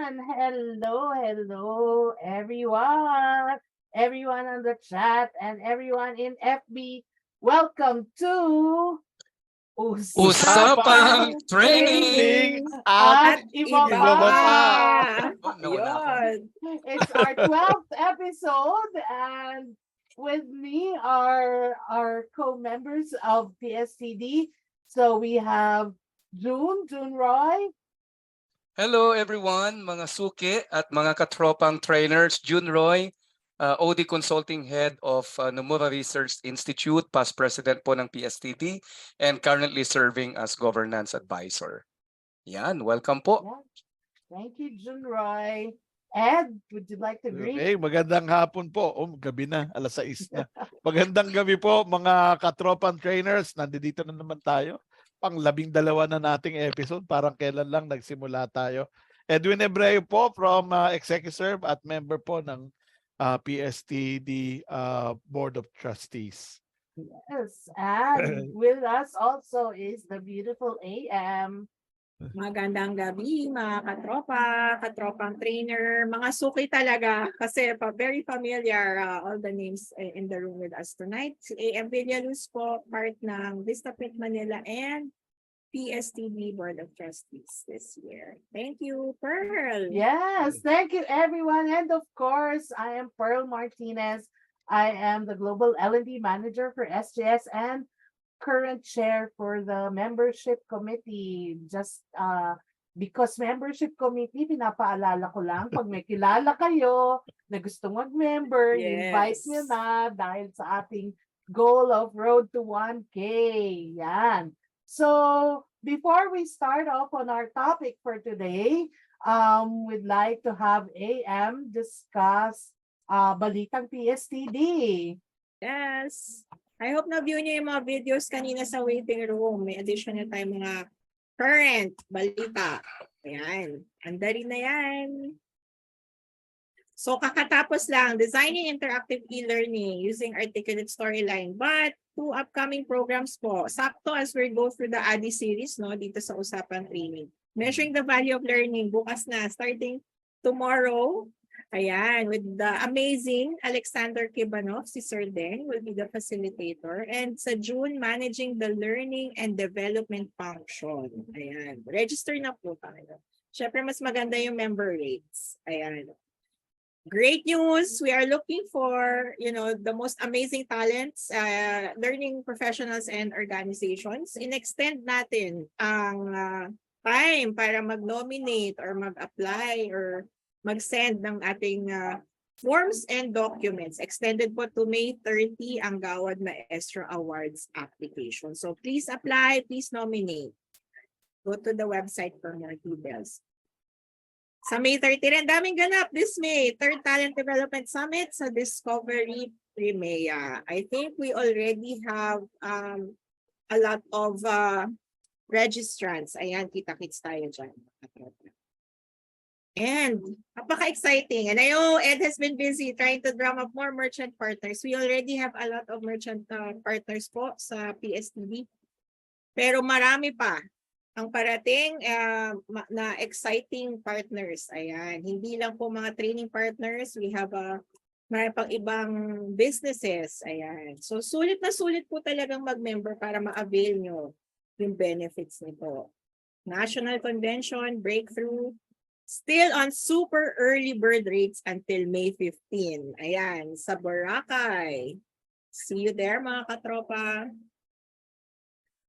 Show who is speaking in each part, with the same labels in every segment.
Speaker 1: Ayan, hello, everyone. Everyone on the chat and everyone in FB. Welcome to
Speaker 2: Usapang
Speaker 1: Usapang
Speaker 2: training
Speaker 1: Training
Speaker 2: at
Speaker 1: at
Speaker 2: iba
Speaker 1: Iba
Speaker 2: pa.
Speaker 1: Pa.
Speaker 2: Oh, nawala ako.
Speaker 3: Yun.
Speaker 1: It's our 12th episode, and with me are our co-members of PSTD. So we have Jun Roy.
Speaker 2: Hello everyone, mga suki at mga katropang trainers. Jun Roy, OD Consulting Head of Nomura Research Institute, past president po ng PSTD, and currently serving as governance advisor. Yan, welcome po.
Speaker 1: Yeah. Thank you, Jun Roy. Ed, would you like to greet?
Speaker 4: Okay, magandang hapon po. Gabi na, alas 6 na. Magandang gabi po mga katropang trainers. Nandito na naman tayo. Pang 12 na nating episode. Parang kailan lang nagsimula tayo. Edwin Ebreo po from Executive at member po ng PSTD Board of Trustees.
Speaker 1: Yes, and with us also is the beautiful AM.
Speaker 3: Magandang gabi, mga katropang trainer, mga suki talaga kasi very familiar all the names in the room with us tonight. Si AM Villaluz po, part ng Vista Print Manila and PSTD Board of Trustees this year. Thank you, Pearl.
Speaker 1: Yes, thank you everyone. And of course, I am Pearl Martinez. I am the Global L&D Manager for SJS and current chair for the membership committee. Just because membership committee, pinapaalala ko lang, pag may kilala kayo na gusto mag-member, invite nyo na dahil sa ating goal of Road to 1K. Yan. So, before we start off on our topic for today, we'd like to have AM discuss Balitang PSTD.
Speaker 3: Yes. I hope na-view niyo yung mga videos kanina sa waiting room. May additional tayo mga current balita. Ayan. Anda rin na yan. So, kakatapos lang, designing interactive e-learning using articulate storyline. But, 2 upcoming programs po. Sakto as we go through the ADI series, no, dito sa Usapang Training. Measuring the value of learning, bukas na, starting tomorrow. Ayan, with the amazing Alexander Kibanov, si Sir Den will be the facilitator. And sa June, managing the learning and development function. Ayan, register na po tayo. Siyempre, mas maganda yung member rates. Ayan. Great news. We are looking for, the most amazing talents, learning professionals and organizations. In-extend natin ang time para mag-nominate or mag-apply or mag-send ng ating forms and documents. Extended po to May 30 ang Gawad Maestro Awards application. So please apply, please nominate. Go to the website for more details. Sa May 30 rin, daming ganap this May. 3rd Talent Development Summit sa Discovery Primea. I think we already have a lot of registrants. Ayan, kita-kits tayo dyan. And napaka-exciting. And I know Ed has been busy trying to drum up more merchant partners. We already have a lot of merchant partners po sa PSTD. Pero marami pa ang parating na exciting partners. Ayan. Hindi lang po mga training partners. We have marami pang ibang businesses. Ayan. So sulit na sulit po talagang mag-member para ma-avail nyo yung benefits nito. National Convention, Breakthrough, still on super early bird rates until May 15. Ayan, sa Boracay. See you there, mga katropa.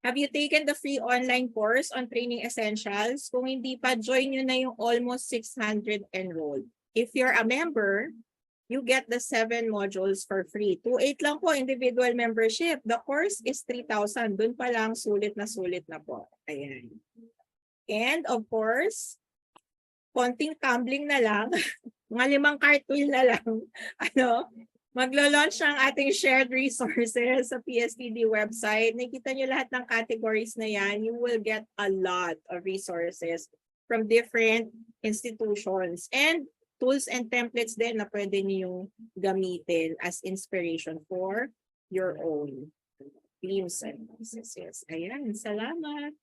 Speaker 3: Have you taken the free online course on training essentials? Kung hindi pa, join nyo na yung almost 600 enrolled. If you're a member, you get the 7 modules for free. 2,800 lang po individual membership. The course is 3,000. Doon pa lang sulit na po. Ayan. And of course, konting tumbling na lang, mga 5 cartwheel na lang, maglo-launch ang ating shared resources sa PSTD website. Nakita nyo lahat ng categories na yan. You will get a lot of resources from different institutions and tools and templates din na pwede nyo gamitin as inspiration for your own teams and businesses. Ayan, salamat.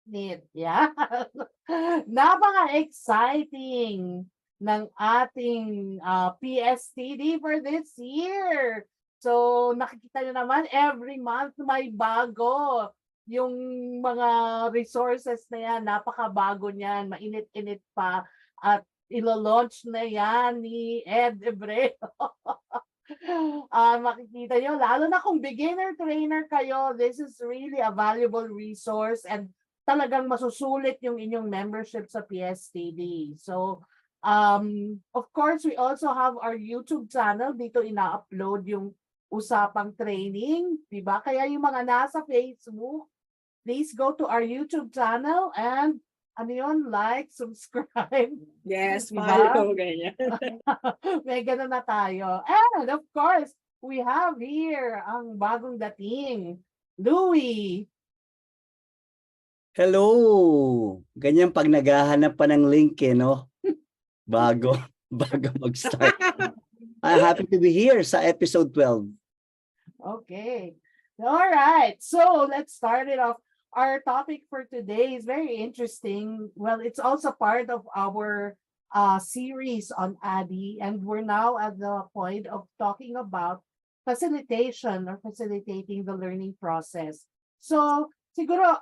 Speaker 1: tight-knit. Yeah. Napaka-exciting ng ating PSTD for this year. So nakikita nyo naman, every month may bago. Yung mga resources na yan, napakabago niyan, mainit-init pa. At ilo-launch na yan ni Ed Ebreo. Makikita nyo, lalo na kung beginner trainer kayo, this is really a valuable resource and talagang masusulit yung inyong membership sa PSTD. So, of course, we also have our YouTube channel. Dito ina-upload yung Usapang training, diba? Kaya yung mga nasa Facebook, please go to our YouTube channel and ano yun, like, subscribe.
Speaker 3: Yes,
Speaker 1: Diba?
Speaker 3: follow, ganyan.
Speaker 1: May ganun na tayo. And of course, we have here ang bagong dating, Louie.
Speaker 5: Hello! Ganyan pag naghahanap pa ng link no? Bago mag-start. I'm happy to be here sa episode 12.
Speaker 1: Okay. All right. So let's start it off. Our topic for today is very interesting. Well, it's also part of our series on ADI, and we're now at the point of talking about facilitation or facilitating the learning process. So siguro,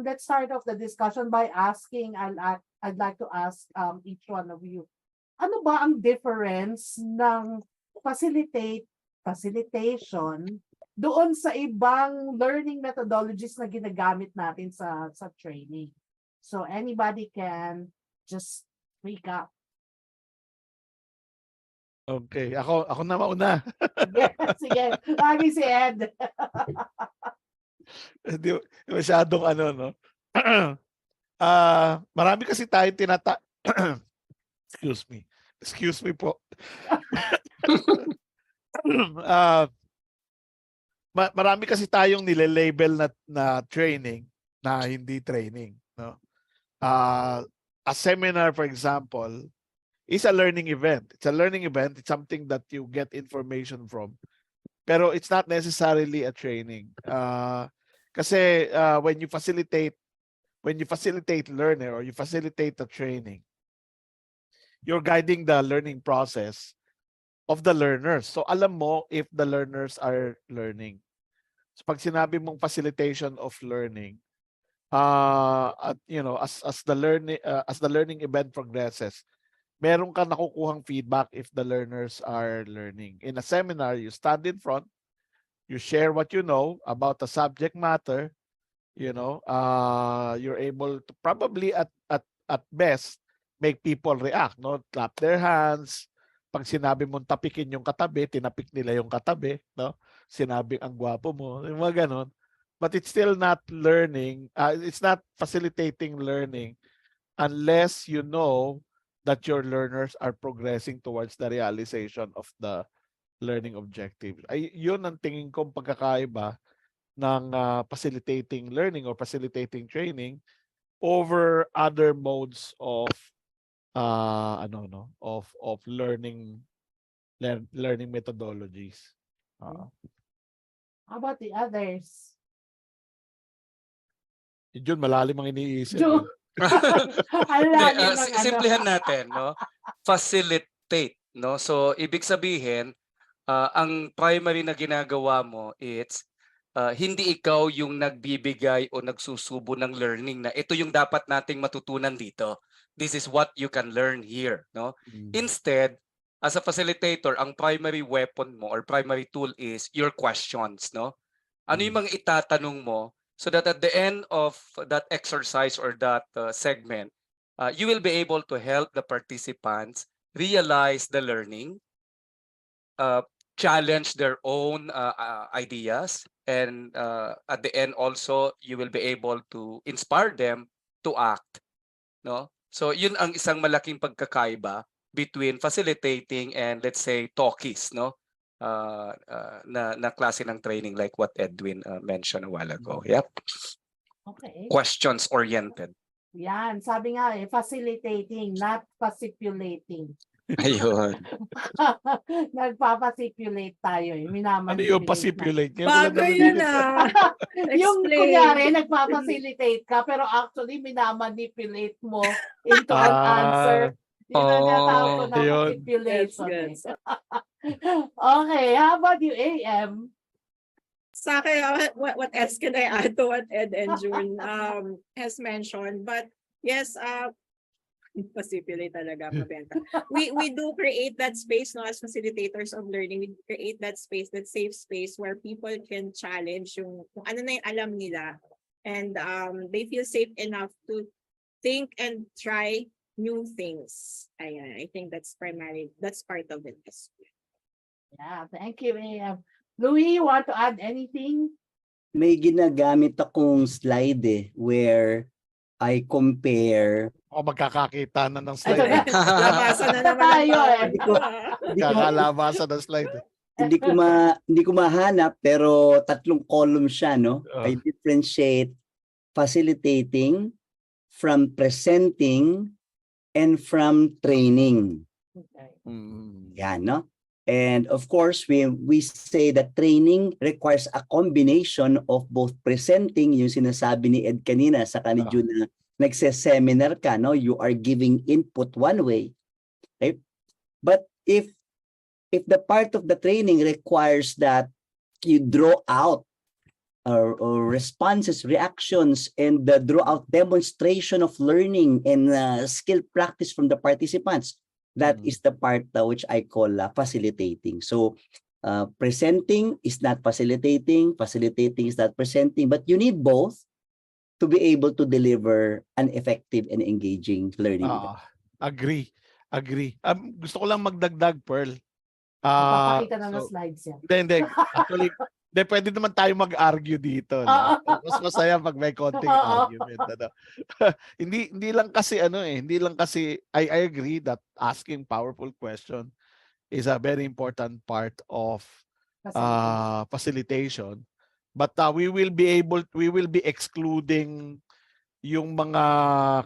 Speaker 1: let's start off the discussion by asking, I'd like to ask each one of you, ano ba ang difference ng facilitation doon sa ibang learning methodologies na ginagamit natin sa training? So anybody can just speak up.
Speaker 4: Okay, ako na mauna.
Speaker 1: Sige, lagi si Ed.
Speaker 4: Hindi masyadong ano, no? Marami kasi tayo Excuse me po. Marami kasi tayong nile-label na training na hindi training, no? A seminar, for example, is a learning event. It's a learning event. It's something that you get information from. Pero it's not necessarily a training. Kasi when you facilitate learner or you facilitate the training, you're guiding the learning process of the learners. So alam mo if the learners are learning. So pag sinabi mong facilitation of learning, as the learning event progresses, meron ka nakukuhang feedback if the learners are learning. In a seminar, you stand in front, you share what you know about the subject matter, you're able to probably at best make people react, no? Clap their hands. Pag sinabi mong tapikin yung katabi, tinapik nila yung katabi, no? Sinabing ang gwapo mo, yung mga ganon. But it's still not learning. It's not facilitating learning unless you know that your learners are progressing towards the realization of the learning objectives. Yun ang tingin kong pagkakaiba ng facilitating learning or facilitating training over other modes of learning methodologies.
Speaker 1: How about the others?
Speaker 4: Yun, malalim ang iniisip.
Speaker 1: Jun.
Speaker 2: Simplihan natin, no? Facilitate, no? So ibig sabihin, ang primary na ginagawa mo it's hindi ikaw yung nagbibigay o nagsusubo ng learning na ito yung dapat nating matutunan dito. This is what you can learn here, no? Instead, as a facilitator, ang primary weapon mo or primary tool is your questions, no? Ano yung mga itatanong mo so that at the end of that exercise or that segment, you will be able to help the participants realize the learning, challenge their own ideas, and at the end also you will be able to inspire them to act, no? So yun ang isang malaking pagkakaiba between facilitating and let's say talkies, no? Na klase ng training like what Edwin mentioned a while ago. Yep.
Speaker 1: Okay.
Speaker 2: Questions oriented.
Speaker 1: Yan, sabi nga facilitating, not facilitating.
Speaker 2: Ayun.
Speaker 1: Nagpapasipulate tayo eh.
Speaker 4: Ano yung
Speaker 1: Minamanipulate na.
Speaker 4: pasipulate? Ngayon ko lang
Speaker 3: Bago
Speaker 4: narinig
Speaker 3: yun
Speaker 4: ito.
Speaker 1: Yung
Speaker 3: Explain.
Speaker 1: kunyari, nagpapacilitate ka, pero actually minamanipulate mo into an answer. Yun ang tinatawag ko
Speaker 2: Oh,
Speaker 1: na
Speaker 4: yun.
Speaker 1: manipulation.
Speaker 3: Yes,
Speaker 1: eh. Okay, how about you, AM?
Speaker 3: Sa akin, what else can I add to what Ed and June has mentioned? But yes, pasipulate talaga mabenta. We do create that space, no, as facilitators of learning. We create that space, that safe space where people can challenge yung kung ano na yung alam nila, and they feel safe enough to think and try new things. Ayan, I think that's part of it.
Speaker 1: Yeah, thank you, AM. Louie, you want to add anything?
Speaker 5: May ginagamit akong slide where I compare.
Speaker 4: O magkakakita na ng
Speaker 1: Ito
Speaker 4: slide.
Speaker 1: na.
Speaker 3: Labasan na
Speaker 1: Ito
Speaker 3: naman ang
Speaker 1: tayo, eh.
Speaker 3: bawat.
Speaker 5: Hindi ko
Speaker 4: Magkakalabasan ng slide.
Speaker 5: hindi ko mahanap, pero 3 column siya, no? I differentiate facilitating from presenting and from training.
Speaker 1: Okay.
Speaker 5: Yan, no? And of course, we say that training requires a combination of both presenting, yung sinasabi ni Ed kanina sa ni Jun na nagse-seminar ka, no? You are giving input one way. Okay? But if the part of the training requires that you draw out or responses, reactions, and draw out demonstration of learning and skill practice from the participants, that is the part which I call facilitating. So presenting is not facilitating, facilitating is not presenting, but you need both to be able to deliver an effective and engaging learning.
Speaker 4: Agree. Gusto ko lang magdagdag, Pearl.
Speaker 1: Papakita na ng slides yan.
Speaker 4: Hindi. Actually, pwede naman tayo mag-argue dito. No? Mas masaya pag may konting argument. Ano? hindi lang kasi I agree that asking powerful question is a very important part of facilitation. But we will be excluding yung mga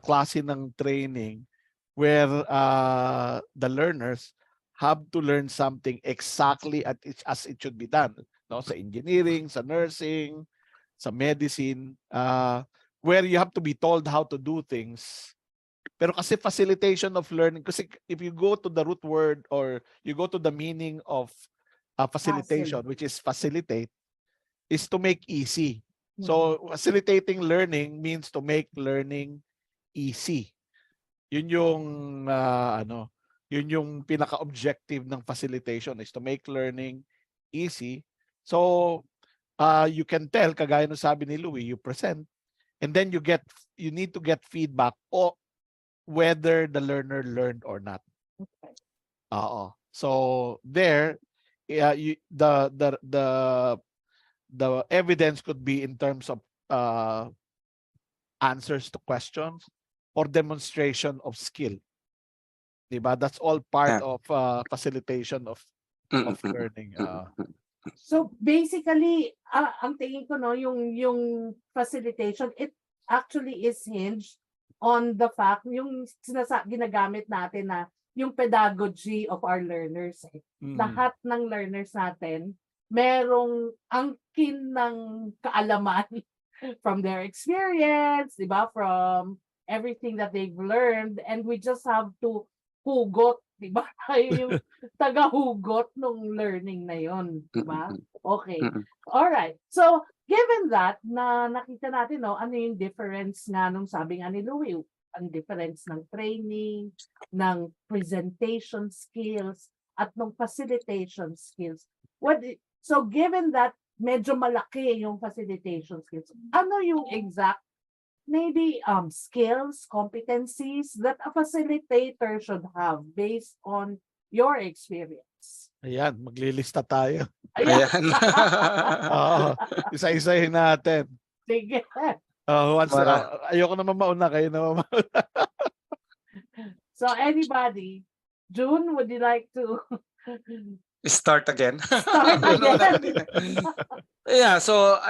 Speaker 4: klase ng training where the learners have to learn something exactly as it should be done. No, sa engineering, sa nursing, sa medicine, where you have to be told how to do things. Pero kasi facilitation of learning, kasi if you go to the root word or you go to the meaning of facilitation, which is facilitate, is to make easy. So facilitating learning means to make learning easy. Yun yung yun yung pinaka-objective ng facilitation, is to make learning easy. So you can tell, kagaya ng sabi ni Louie, you present and then you need to get feedback o whether the learner learned or not.
Speaker 1: Okay.
Speaker 4: So there the evidence could be in terms of answers to questions or demonstration of skill. Diba? That's all part of facilitation of learning.
Speaker 1: So basically, ang tingin ko no, yung facilitation, it actually is hinged on the fact yung ginagamit natin na yung pedagogy of our learners. Lahat ng learners natin merong angkin ng kaalaman from their experience, di ba? From everything that they've learned, and we just have to hugot, di ba? Yung taga-hugot ng learning na yon, di ba? Okay. All right. So, given that, na nakita natin, no, ano yung difference nga nung sabi nga ni Louie, ang difference ng training, ng presentation skills, at ng facilitation skills. So, given that medyo malaki yung facilitation skills, ano yung exact maybe skills, competencies that a facilitator should have based on your experience?
Speaker 4: Ayan, maglilista tayo.
Speaker 1: Ayan.
Speaker 4: Isa-isahin natin.
Speaker 1: Sige.
Speaker 4: Ayoko naman mauna, kayo naman mauna.
Speaker 1: So anybody, June, would you like to
Speaker 2: Start again.
Speaker 1: start again?
Speaker 2: Yeah, so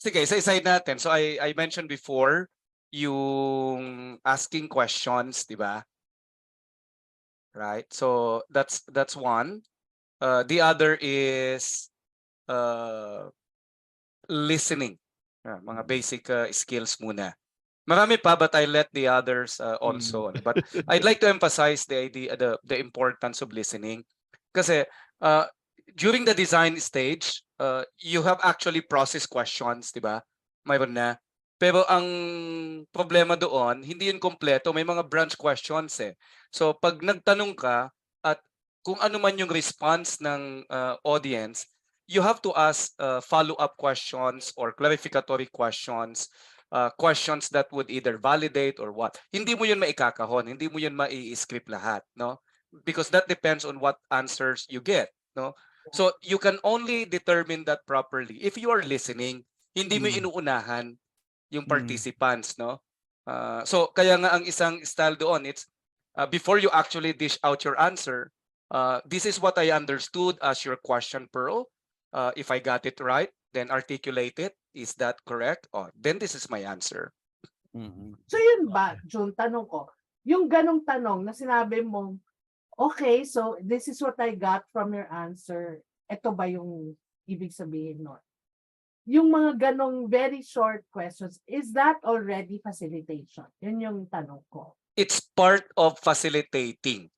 Speaker 2: sige, isa-isahin natin. So I mentioned before yung asking questions, di ba? right? So that's one. The other is listening. Mga basic skills muna. Marami pa, but I let the others also. But I'd like to emphasize the idea, the importance of listening. Kasi during the design stage, you have actually process questions, di ba? Mayroon na. Pero ang problema doon, hindi yun kompleto. May mga branch questions eh. So pag nagtanong ka at kung ano man yung response ng audience, you have to ask follow-up questions or clarificatory questions, questions that would either validate or what. Hindi mo yun maikakahon, hindi mo yun mai-script lahat, no? Because that depends on what answers you get, no? So you can only determine that properly if you are listening. Hindi mo inuunahan yung participants, no? So kaya nga ang isang style doon, it's before you actually dish out your answer, this is what I understood as your question, Pearl. If I got it right, then articulate it. Is that correct? Oh, then this is my answer.
Speaker 1: So yun ba, Jun, tanong ko, yung ganong tanong na sinabi mo, okay, so this is what I got from your answer. Ito ba yung ibig sabihin nun? Yung mga ganong very short questions, is that already facilitation? Yun yung tanong ko.
Speaker 2: It's part of facilitating.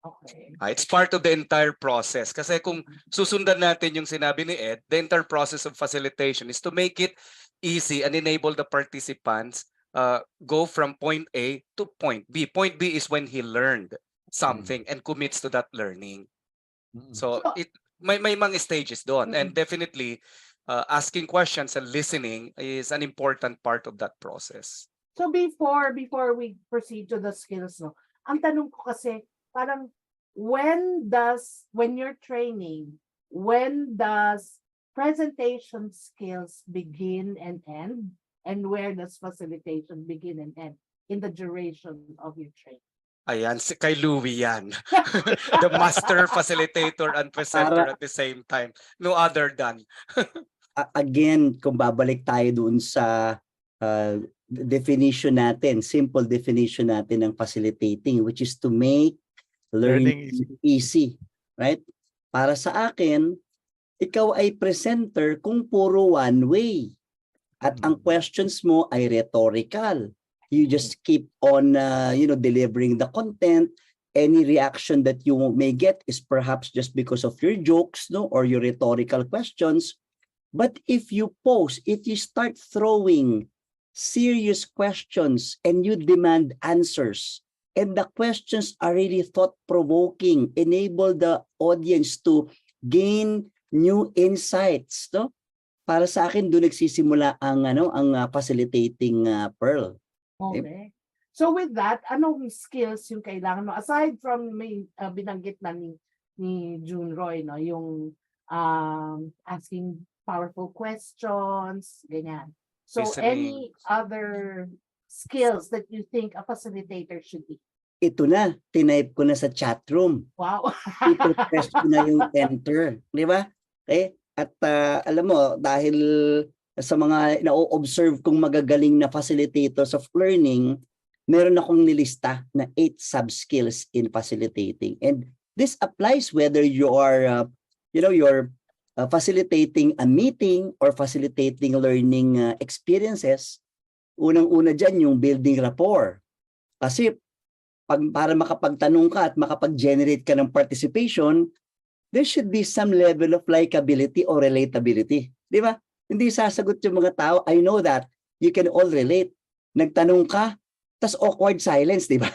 Speaker 1: Okay.
Speaker 2: It's part of the entire process. Kasi kung susundan natin yung sinabi ni Ed, the entire process of facilitation is to make it easy and enable the participants go from point A to point B. Point B is when he learned something and commits to that learning. So may mga stages doon. And definitely, asking questions and listening is an important part of that process.
Speaker 1: So before we proceed to the skills, no, ang tanong ko kasi, parang when you're training, when does presentation skills begin and end, and where does facilitation begin and end in the duration of your training?
Speaker 2: Ayan, kay Louie yan. The master facilitator and presenter at the same time. No other than.
Speaker 5: Again, kung babalik tayo dun sa definition natin, simple definition natin ng facilitating, which is to make learning easy, right? Para sa akin, ikaw ay presenter kung puro one way. At ang questions mo ay rhetorical. You just keep on delivering the content. Any reaction that you may get is perhaps just because of your jokes, no, or your rhetorical questions. But if you start throwing serious questions and you demand answers, and the questions are really thought-provoking, enable the audience to gain new insights, no? Para sa akin, doon nagsisimula ang facilitating, Pearl.
Speaker 1: Okay. So with that, anong skills yung kailangan mo? Aside from may binanggit na ni Jun Roy, no, yung asking powerful questions, ganyan. So any other skills that you think a facilitator should be?
Speaker 5: Ito na, tinype ko na sa chat room.
Speaker 1: Wow.
Speaker 5: Ipo-press ko na yung enter. Di ba? Okay? At alam mo, dahil sa mga na-observe kong magagaling na facilitators of learning, meron akong nilista na 8 sub-skills in facilitating. And this applies whether you are, you're facilitating a meeting or facilitating learning experiences. Unang-una dyan yung building rapport. Kasi para makapagtanong ka at makapag-generate ka ng participation, there should be some level of likability or relatability. Di ba? Hindi sasagot yung mga tao, I know that, you can all relate. Nagtanong ka, tas awkward silence, di ba?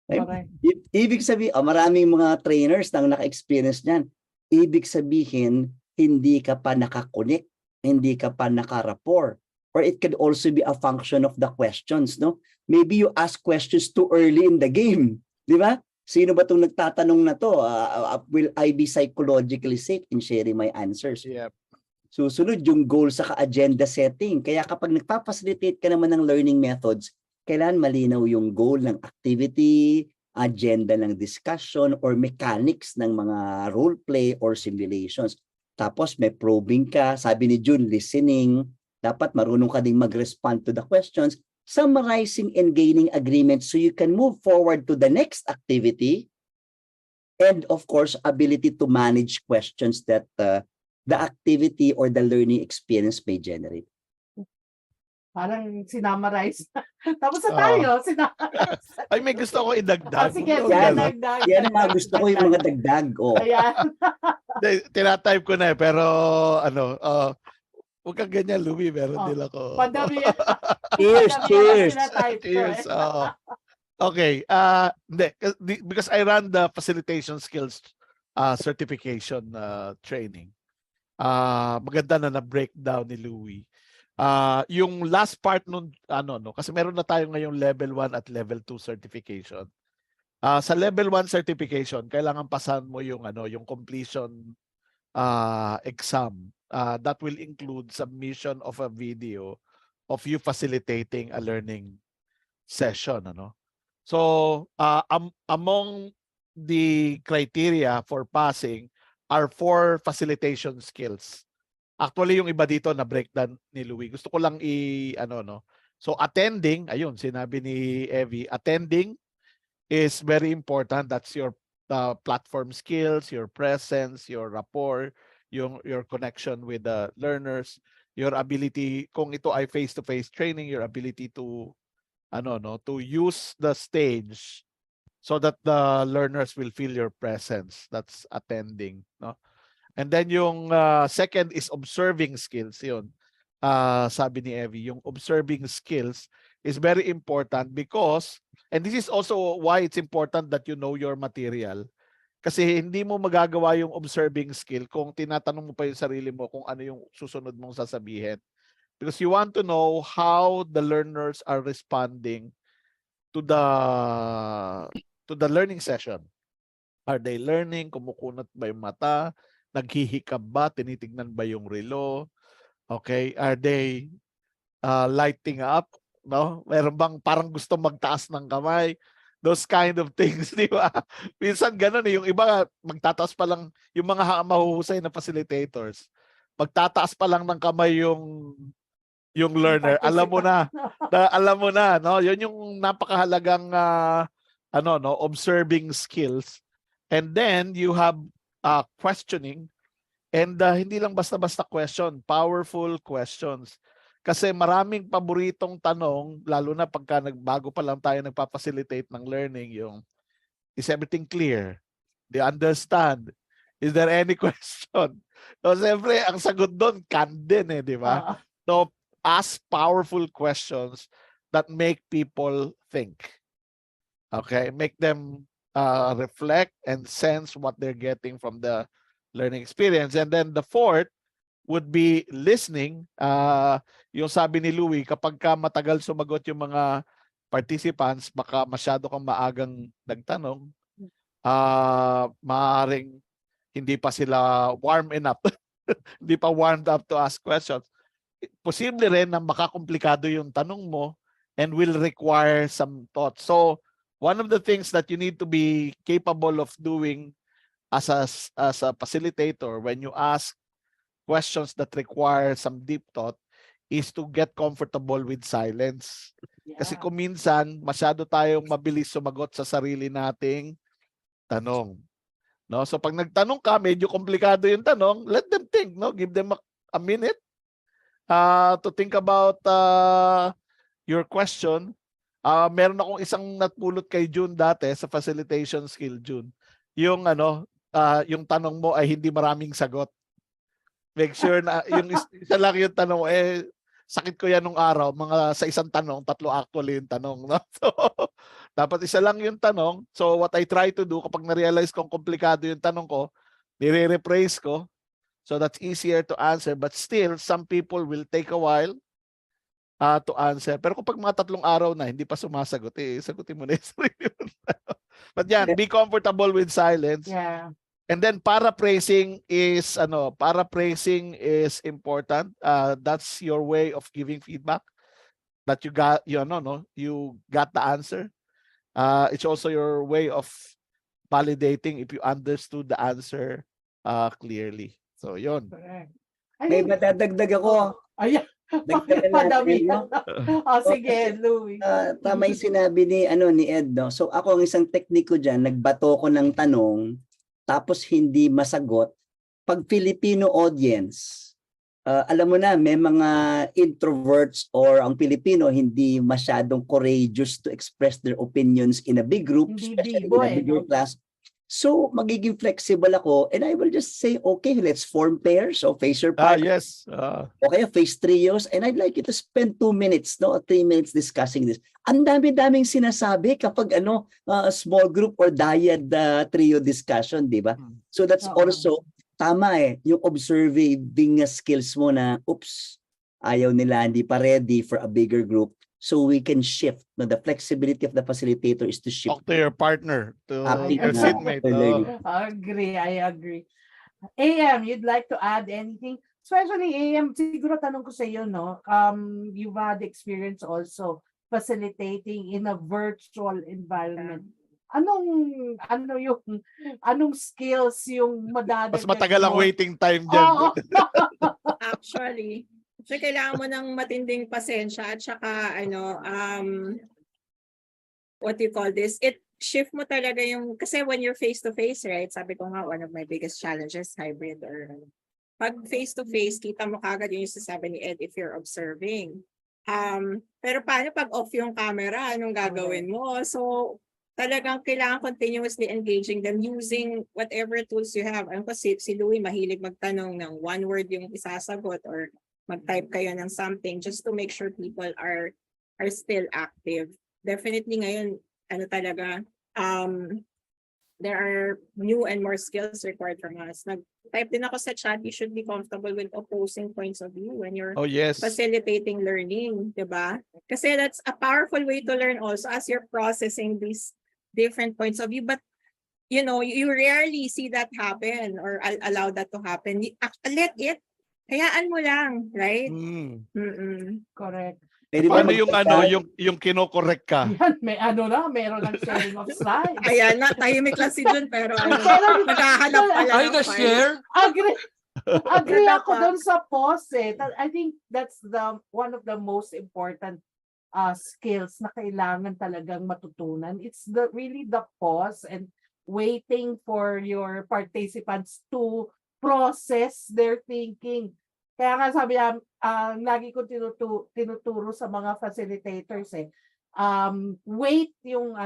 Speaker 1: Okay.
Speaker 5: Ibig sabihin, maraming mga trainers nang naka-experience niyan. Ibig sabihin, hindi ka pa nakakonect, hindi ka pa nakarapport. Or it could also be a function of the questions, no? Maybe you ask questions too early in the game, di ba? Sino ba itong nagtatanong na to? Will I be psychologically safe in sharing my answers?
Speaker 4: Yep.
Speaker 5: Susunod yung goal sa agenda setting. Kaya kapag nagpa-facilitate ka naman ng learning methods, kailangan malinaw yung goal ng activity, agenda ng discussion, or mechanics ng mga role play or simulations. Tapos may probing ka, sabi ni Jun, listening. Dapat marunong ka ding mag-respond to the questions, summarizing and gaining agreement so you can move forward to the next activity And of course, ability to manage questions that the activity or the learning experience may generate.
Speaker 1: Parang sinamarize. Tapos na
Speaker 4: Oo.
Speaker 1: tayo, sinamarize.
Speaker 4: Ay, may gusto ko idagdag.
Speaker 1: Sige,
Speaker 4: Huwag
Speaker 1: sige,
Speaker 4: ganun.
Speaker 1: dagdag.
Speaker 5: Yan ang mga gusto ko, yung mga dagdag. Oh.
Speaker 1: Ayan.
Speaker 4: Hindi, tinatype ko na pero huwag kang ganyan, Louie. Meron
Speaker 1: Oh,
Speaker 4: din ako.
Speaker 1: Pandami.
Speaker 5: Cheers, cheers.
Speaker 4: Cheers. Okay. Hindi, because I ran the facilitation skills certification training. Maganda na na-breakdown ni Louie. Yung last part nun, kasi meron na tayo ngayong level 1 at level 2 certification. Sa level 1 certification, kailangan pasahan mo yung yung completion exam. That will include submission of a video of you facilitating a learning session. So, among the criteria for passing are 4 facilitation skills. Actually, yung iba dito na breakdown ni Louie. Gusto ko lang So, attending, ayun, sinabi ni Evie, attending is very important. That's your platform skills, your presence, your rapport, your connection with the learners, your ability, kung ito ay face-to-face training, your ability to to use the stage so that the learners will feel your presence. That's attending, no? And then yung second is observing skills. Yun. Sabi ni Evie, yung observing skills is very important because, and this is also why it's important that you know your material. Kasi hindi mo magagawa yung observing skill kung tinatanong mo pa yung sarili mo kung ano yung susunod mong sasabihin. Because you want to know how the learners are responding to the learning session. Are they learning? Kumukunat ba yung mata? Naghihikab ba? Tinitignan ba yung relo? Okay. Are they lighting up? No? Meron bang parang gusto magtaas ng kamay? Those kind of things, di ba? Minsan ganun yung iba magtataas pa lang, yung mga mahuhusay na facilitators, magtataas pa lang ng kamay yung learner, alam mo na, no? Yun yung napakahalagang observing skills. And then you have questioning, and hindi lang basta-basta question, powerful questions. Kasi maraming paboritong tanong, lalo na pagka bago pa lang tayo nagpa-facilitate ng learning, yung, is everything clear? Do you understand? Is there any question? So, siyempre, ang sagot doon, din di ba? So, ask powerful questions that make people think. Okay? Make them reflect and sense what they're getting from the learning experience. And then the fourth would be listening. Yung sabi ni Louie, kapag ka matagal sumagot yung mga participants, baka masyado kang maagang nagtanong, maaaring hindi pa sila warm enough, hindi pa warmed up to ask questions. Posible rin na makakomplikado yung tanong mo and will require some thought. So, one of the things that you need to be capable of doing as a facilitator when you ask questions that require some deep thought is to get comfortable with silence.
Speaker 1: Yeah.
Speaker 4: Kasi kung minsan, masyado tayong mabilis sumagot sa sarili nating tanong. No? So pag nagtanong ka, medyo komplikado yung tanong, let them think. No? Give them a minute to think about your question. Meron akong isang natpulot kay Jun dati sa facilitation skill, Jun. Yung yung tanong mo ay hindi maraming sagot. Make sure na yung isa lang yung tanong, sakit ko yan nung araw, mga sa isang tanong, 3 actually yung tanong. No? So, dapat isa lang yung tanong. So what I try to do, kapag na-realize kong komplikado yung tanong ko, nire-rephrase ko. So that's easier to answer. But still, some people will take a while to answer. Pero kapag mga 3 araw na, hindi pa sumasagot, sagutin mo na yung sarili mo. But yan, be comfortable with silence.
Speaker 1: Yeah.
Speaker 4: And then paraphrasing is important. That's your way of giving feedback that you got you got the answer. It's also your way of validating if you understood the answer clearly. So yon.
Speaker 1: Correct.
Speaker 5: May matadagdag ako.
Speaker 1: Ayan.
Speaker 5: Dagdagan
Speaker 1: Madami.
Speaker 5: natin, no?
Speaker 1: Sige, Louie.
Speaker 5: Tama yung sinabi ni Ed, no? So ako ang isang tekniko diyan, nagbato ko ng tanong, tapos hindi masagot, pag Filipino audience, alam mo na, may mga introverts or ang Pilipino hindi masyadong courageous to express their opinions in a big group,
Speaker 1: Hindi
Speaker 5: especially
Speaker 1: bibo
Speaker 5: in a bigger class. So, magiging flexible ako and I will just say, okay, let's form pairs or face your partner.
Speaker 4: Yes.
Speaker 5: Okay, face trios, and I'd like you to spend 2 minutes, no, 3 minutes discussing this. Ang dami-daming sinasabi kapag small group or dyad trio discussion, di ba? So that's also tama yung observing skills mo na, oops, ayaw nila, hindi pa ready for a bigger group. So we can shift. No, the flexibility of the facilitator is to shift.
Speaker 4: Talk to your partner, to your
Speaker 5: Yeah.
Speaker 4: seatmate.
Speaker 1: I agree. AM, you'd like to add anything? Especially AM, siguro tanong ko sa iyo, no? You've had experience also facilitating in a virtual environment. Anong skills yung madadagdag
Speaker 4: Mas matagal ang
Speaker 1: mo?
Speaker 4: waiting time dyan.
Speaker 1: Oo.
Speaker 3: Actually, kailangan mo ng matinding pasensya at saka what you call this, it shift mo talaga yung, kasi when you're face to face, right? Sabi ko nga, one of my biggest challenges, hybrid or pag face to face, kita mo kagad yung sasabi ni Ed if you're observing. Pero paano pag off yung camera, anong gagawin mo? So, talagang kailangan continuously engaging them using whatever tools you have. Ayun kasi si Louie mahilig magtanong ng one word yung isasagot or mag-type kayo ng something just to make sure people are still active. Definitely ngayon, there are new and more skills required from us. Nag-type din ako sa chat, you should be comfortable with opposing points of view when you're facilitating learning, diba? Kasi that's a powerful way to learn also as you're processing these different points of view. But you rarely see that happen or allow that to happen. Let it. Hayaan mo lang, right?
Speaker 1: Correct.
Speaker 4: Paano yung kino-correct ka?
Speaker 1: Yan, meron lang sharing of slides.
Speaker 3: Ayan, tahimik lang si Jun, pero maghahanap pala
Speaker 2: Ay,
Speaker 3: ng
Speaker 2: na-share?
Speaker 1: Agree ako dun sa pause. I think that's one of the most important skills na kailangan talagang matutunan. It's really the pause and waiting for your participants to process their thinking. Kaya nga sabi niya, lagi ko tinuturo sa mga facilitators wait yung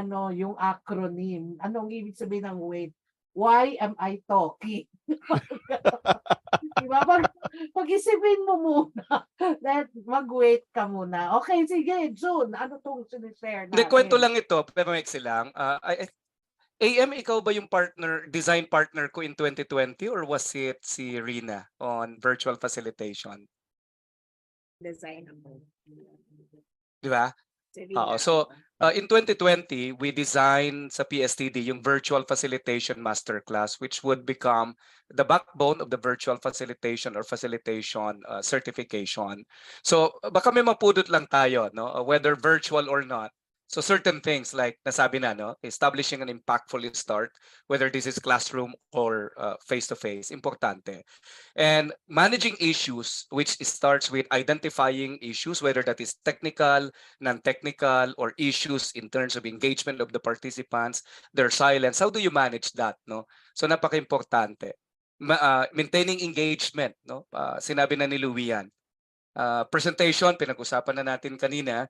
Speaker 1: acronym. Anong ibig sabihin ng wait? Why am I talking? Diba? Pag-isipin mo muna. Mag-wait ka muna. Okay, sige, June, ano tong sinishare natin?
Speaker 2: Hindi, kwento lang ito, pero maiksi lang. AM, ikaw ba yung design partner ko in 2020 or was it si Rina on virtual facilitation?
Speaker 3: Design ako.
Speaker 2: Di ba? So, in 2020, we designed sa PSTD yung virtual facilitation masterclass, which would become the backbone of the virtual facilitation or facilitation certification. So, baka may mapudot lang tayo, no? Whether virtual or not. So certain things like nasabi na, no, establishing an impactful start, whether this is classroom or face-to-face, importante. And managing issues, which starts with identifying issues, whether that is technical, non-technical, or issues in terms of engagement of the participants, their silence. How do you manage that, no? So napaka-importante. Maintaining engagement, no? Sinabi na ni Louie yan. Presentation, pinag-usapan na natin kanina.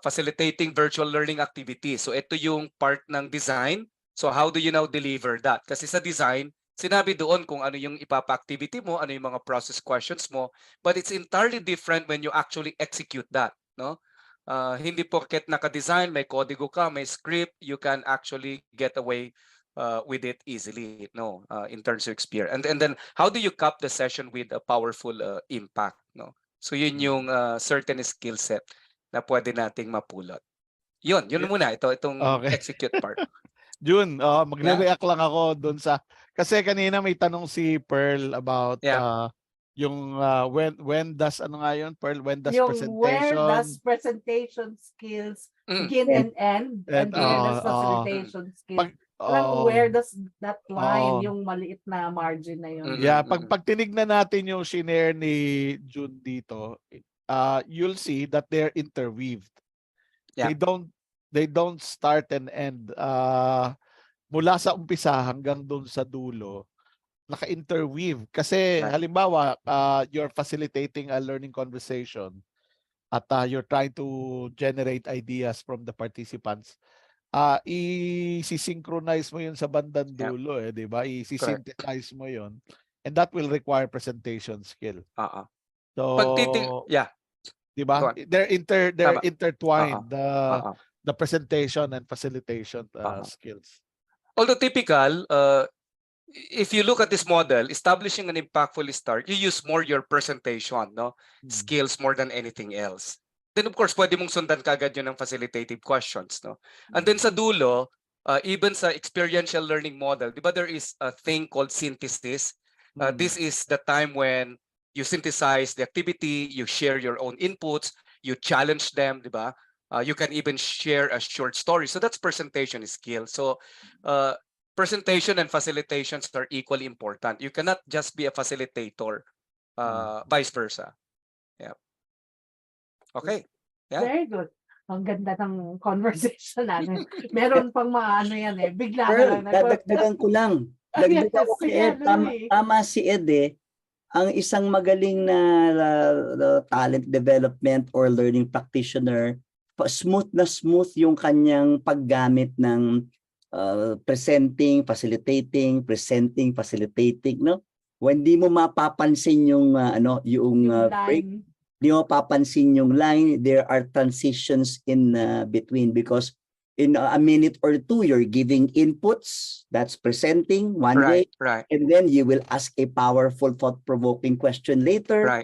Speaker 2: Facilitating virtual learning activities. So ito yung part ng design. So how do you now deliver that? Kasi sa design, sinabi doon kung ano yung ipapa-activity mo, ano yung mga process questions mo, but it's entirely different when you actually execute that, no? Hindi porket naka-design, may kodigo ka, may script, you can actually get away with it easily, no? In terms of experience. And then how do you cap the session with a powerful impact, no? So yun yung certain skill set na pwede nating mapulot. Yun muna. Itong execute part.
Speaker 4: Jun, magre-react lang ako dun sa... Kasi kanina may tanong si Pearl about yung when does, ano nga yun, Pearl? When does
Speaker 1: yung
Speaker 4: presentation...
Speaker 1: where does presentation skills begin and end? And where does facilitation skills... where does that line, yung maliit na margin na yun?
Speaker 4: Yeah, pag tinignan natin yung shinare ni Jun dito, you'll see that they're interweaved. They don't start and end. mula sa umpisa hanggang doon sa dulo, naka-interweave. Kasi
Speaker 2: Right.
Speaker 4: halimbawa, you're facilitating a learning conversation at you're trying to generate ideas from the participants. I-synchronize mo yun sa bandang
Speaker 2: Yep.
Speaker 4: dulo, di ba? I-synthesize mo yun. And that will require presentation skill. So,
Speaker 2: yeah.
Speaker 4: di
Speaker 2: Go
Speaker 4: ba?
Speaker 2: on.
Speaker 4: They're
Speaker 2: Tama.
Speaker 4: intertwined,
Speaker 2: Uh-uh.
Speaker 4: the presentation and facilitation skills.
Speaker 2: Although typical, if you look at this model, establishing an impactful start, you use more your presentation, no? Skills more than anything else. Then of course, pwede mong sundan kagad yun ng facilitative questions, no? And then sa dulo, even sa experiential learning model, di ba there is a thing called synthesis? This is the time when you synthesize the activity, you share your own inputs, you challenge them, di ba? You can even share a short story. So that's presentation skill. So presentation and facilitations are equally important. You cannot just be a facilitator, vice versa. Yeah. Okay. Yeah.
Speaker 1: Very good. Ang ganda ng conversation natin. Meron pang mga ano yan eh. Bigla na
Speaker 5: Pearl,
Speaker 1: lang
Speaker 5: dadagdagan ko lang. Dagdagan ko kay Ed. Tama si Ed eh. Ang isang magaling na talent development or learning practitioner, smooth yung kanyang paggamit ng presenting, facilitating, no? When di mo mapapansin yung break, di mo mapapansin yung line, there are transitions in between because in a minute or two you're giving inputs, that's presenting one way, and then you will ask a powerful thought-provoking question later.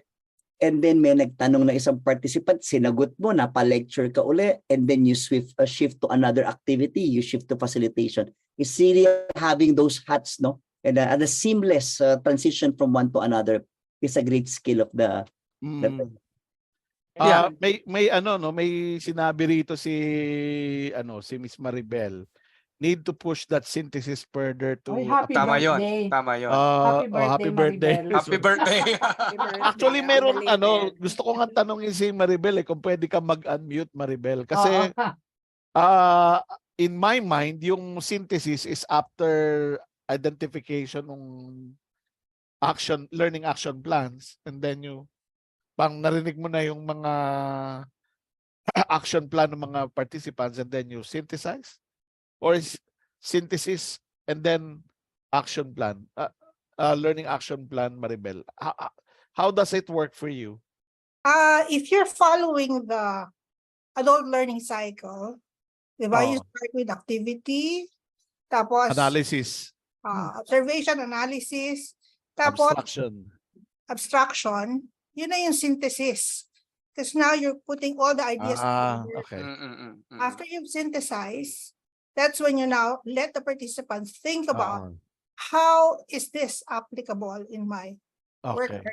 Speaker 5: And then may nagtanong na isang participant, sinagot mo, napa-lecture ka uli, and then you shift to another activity, you shift to facilitation. It's really having those hats, no? And a seamless transition from one to another is a great skill of the
Speaker 2: Yeah.
Speaker 4: May sinabi rito si Miss Maribel. Need to push that synthesis further to
Speaker 1: happy birthday.
Speaker 2: Tama yun.
Speaker 1: Happy birthday, Maribel.
Speaker 2: Happy birthday.
Speaker 4: Actually, meron gusto ko nga tanongin si Maribel kung pwede ka mag-unmute, Maribel. Kasi in my mind, yung synthesis is after identification ng learning action plans, and then narinig mo na yung mga action plan ng mga participants, and then you synthesize, or is synthesis and then action plan, learning action plan, Maribel? How does it work for you?
Speaker 6: If you're following the adult learning cycle, diba, you start with activity, tapos
Speaker 4: analysis,
Speaker 6: observation, analysis, tapos abstraction, yun na yung synthesis. Because now you're putting all the ideas together.
Speaker 4: Okay.
Speaker 6: After you've synthesized, that's when you now let the participants think about how is this applicable in my work.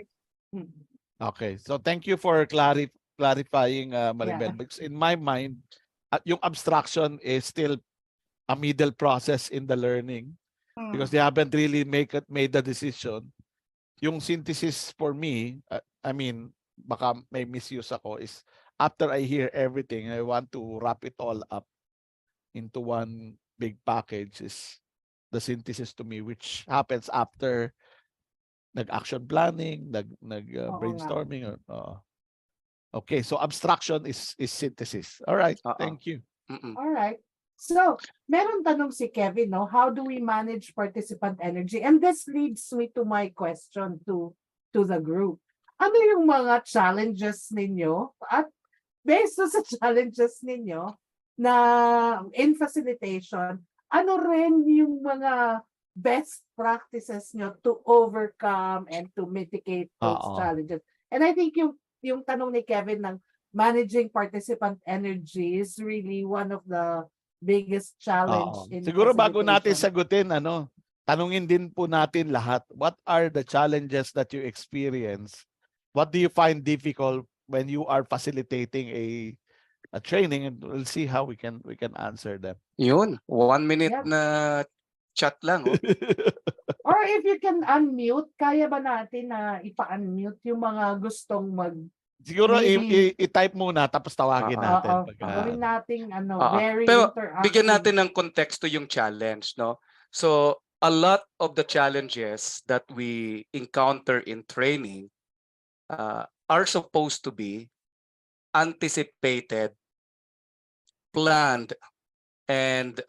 Speaker 4: Okay. So thank you for clarifying, Maribel. Because in my mind, yung abstraction is still a middle process in the learning because they haven't really made the decision. Yung synthesis for me, I mean, baka may misuse ako, is after I hear everything, I want to wrap it all up into one big package, is the synthesis to me, which happens after nag-action planning, brainstorming. Okay, so abstraction is synthesis. All right, thank you.
Speaker 1: All right. So, meron tanong si Kevin, no? How do we manage participant energy? And this leads me to my question to the group. Ano yung mga challenges ninyo? At based sa challenges ninyo na in facilitation, ano rin yung mga best practices nyo to overcome and to mitigate those challenges? And I think yung tanong ni Kevin ng managing participant energy is really one of the biggest challenge in
Speaker 4: siguro bago natin sagutin, tanungin din po natin lahat, what are the challenges that you experience? What do you find difficult when you are facilitating a training? And we'll see how we can answer them.
Speaker 2: Yun, 1 minute na chat lang.
Speaker 1: Or if you can unmute, kaya ba natin na ipa-unmute yung mga gustong
Speaker 4: Siguro
Speaker 1: Maybe.
Speaker 4: i-type muna tapos tawagin natin.
Speaker 1: Oo, gawin nating very
Speaker 2: Pero
Speaker 1: interactive.
Speaker 2: bigyan natin ng konteksto yung challenge, no? So, a lot of the challenges that we encounter in training are supposed to be anticipated, planned, and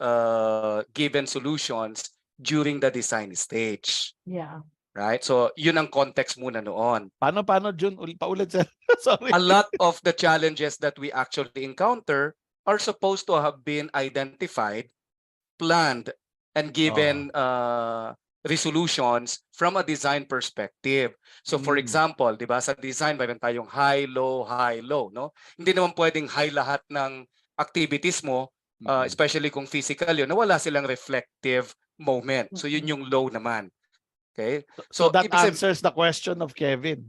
Speaker 2: given solutions during the design stage.
Speaker 1: Yeah.
Speaker 2: Right? So, yun ang context muna noon.
Speaker 4: Paano, Jun? Paulit, sir. Sorry.
Speaker 2: A lot of the challenges that we actually encounter are supposed to have been identified, planned, and given resolutions from a design perspective. So for example, 'di ba, sa design mayroon tayong high, low, no? Hindi naman pwedeng high lahat ng activities mo, especially kung physical yun, na wala silang reflective moment. So yun yung low naman. Okay?
Speaker 4: So that
Speaker 2: ibig sabihin,
Speaker 4: answers the question of Kevin.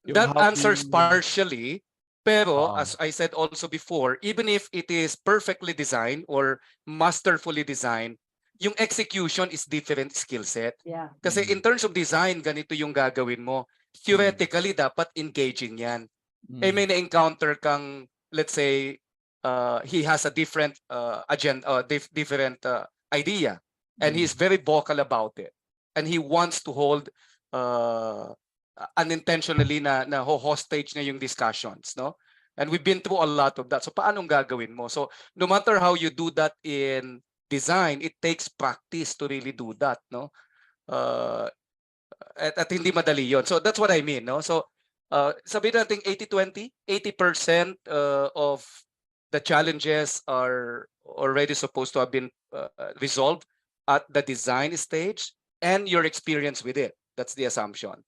Speaker 4: Yung
Speaker 2: that
Speaker 4: how
Speaker 2: answers
Speaker 4: you-
Speaker 2: partially, pero
Speaker 4: Oo.
Speaker 2: as I said also before, even if it is perfectly designed or masterfully designed, yung execution is different skill set.
Speaker 1: Yeah.
Speaker 2: Kasi in terms of design, ganito yung gagawin mo. Theoretically, dapat engaging yan. Eh may na-encounter kang, let's say, he has a different agenda, different idea, and he's very vocal about it. And he wants to hold unintentionally na hostage na yung discussions, no? And we've been through a lot of that. So paanong gagawin mo? So no matter how you do that in design, it takes practice to really do that, no? At hindi madali yon. So that's what I mean, no? So sabihin natin 80-20, 80% of the challenges are already supposed to have been resolved at the design stage and your experience with it. That's the assumption.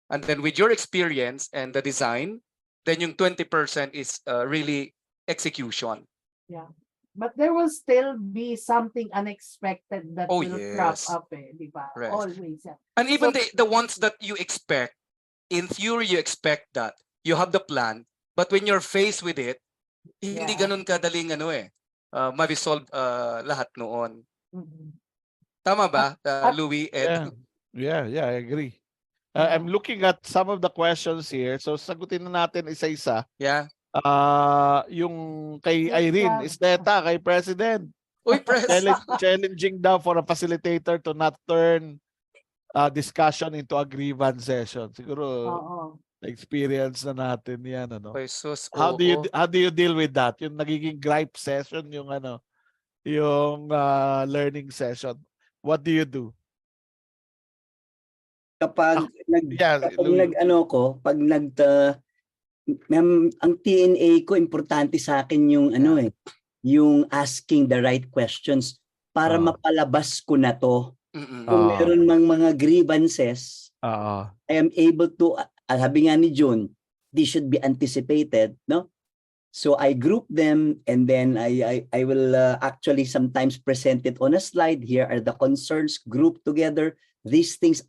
Speaker 2: And then with your experience and the design, then yung 20% is really execution.
Speaker 1: Yeah. But there will still be something unexpected that
Speaker 2: Oh,
Speaker 1: will crop
Speaker 2: yes.
Speaker 1: up, di ba?
Speaker 2: Right.
Speaker 1: Always. Yeah.
Speaker 2: And even the ones that you expect, in theory you expect that. You have the plan, but when you're faced with it, hindi
Speaker 1: Yeah.
Speaker 2: ganun kadaling ma-resolve lahat noon.
Speaker 1: Mhm.
Speaker 2: Tama ba, Louie, Ed?
Speaker 4: Yeah, I agree.
Speaker 1: Yeah.
Speaker 4: I'm looking at some of the questions here. So sagutin na natin isa-isa.
Speaker 2: Yeah.
Speaker 4: Yung kay
Speaker 1: Yes,
Speaker 4: Irene,
Speaker 1: ma'am.
Speaker 4: Esteta, kay President.
Speaker 2: Uy, press.
Speaker 4: Challenging daw for a facilitator to not turn discussion into a grievance session. Siguro
Speaker 1: Oo.
Speaker 4: experience na natin 'yan, ano.
Speaker 2: Jesus,
Speaker 4: How do you deal with that? Yung nagiging gripe session, yung yung learning session. What do you do?
Speaker 5: Kapag
Speaker 4: Louie.
Speaker 5: ang TNA ko importante sa akin yung yung asking the right questions para mapalabas ko na to. Kung meron mang mga grievances, I am able to, sabi nga ni Jun, they should be anticipated, no? So I group them and then I will actually sometimes present it on a slide. Here are the concerns grouped together. These things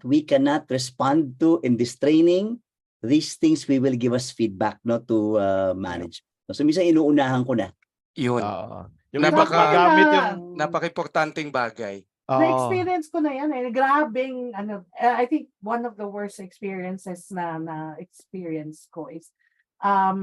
Speaker 5: we cannot respond to in this training. These things we will give us feedback, no, to manage. So minsan inuunahan ko na.
Speaker 2: Yun.
Speaker 4: Yung iba magamit yung
Speaker 2: Napaka-importanting bagay.
Speaker 1: Na-experience ko na yan eh. Grabing, I think one of the worst experiences na experience ko is, pa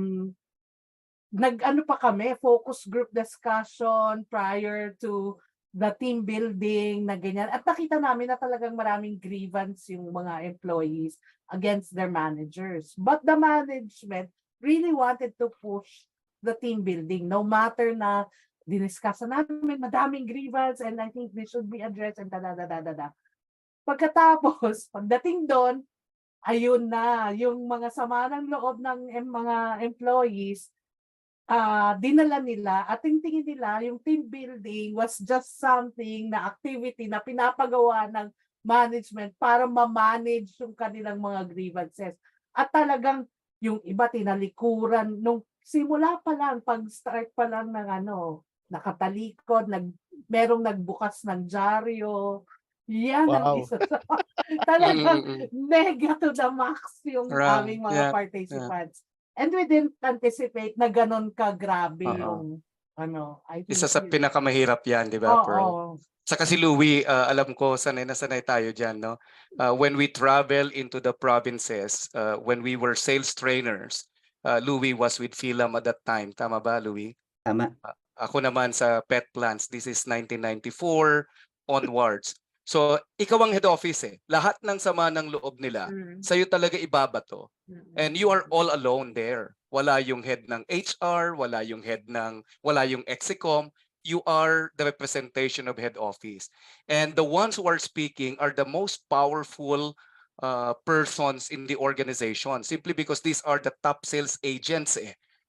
Speaker 1: kami, focus group discussion prior to the team building na ganyan. At nakita namin na talagang maraming grievance yung mga employees against their managers. But the management really wanted to push the team building no matter na diniscuss namin madaming grievance and I think they should be addressed and da. Pagkatapos, pagdating doon, ayun na, yung mga sama ng loob ng mga employees, dinala nila at tingin nila yung team building was just something na activity na pinapagawa ng management para ma-manage yung kanilang mga grievances. At talagang yung iba tinalikuran nung simula pa lang, pag-start pa lang ng nakatalikod, merong nagbukas ng dyaryo. Yan ang isa sa talagang mega to the max yung aming mga participants. And we didn't anticipate na ganun ka grabe yung I think
Speaker 2: isa sa pinakamahirap yan, di ba, Pearl? Saka si Louie, alam ko sanay na sanay tayo diyan, no? When we travel into the provinces, when we were sales trainers, Louie was with Philam at that time. Tama ba, Louie?
Speaker 5: Tama.
Speaker 2: Ako naman sa pet plants. This is 1994 onwards. So, ikaw ang head office eh. Lahat ng sama ng loob nila, sa'yo talaga ibabato. And you are all alone there. Wala yung head ng HR, wala yung execom. You are the representation of head office. And the ones who are speaking are the most powerful persons in the organization, simply because these are the top sales agents.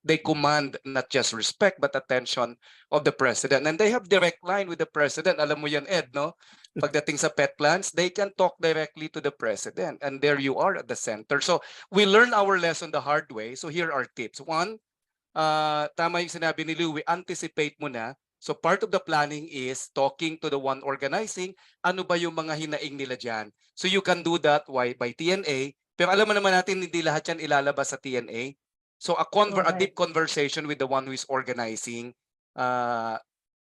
Speaker 2: They command not just respect but attention of the president. And they have direct line with the president. Alam mo yan, Ed, no? Pagdating sa pet plants, they can talk directly to the president. And there you are at the center. So we learn our lesson the hard way. So here are tips. One, tama yung sinabi ni Louie, anticipate mo na. So part of the planning is talking to the one organizing, ano ba yung mga hinaing nila dyan. So you can do that by TNA, pero alam mo naman natin hindi lahat yan ilalabas sa TNA. So a deep conversation with the one who is organizing,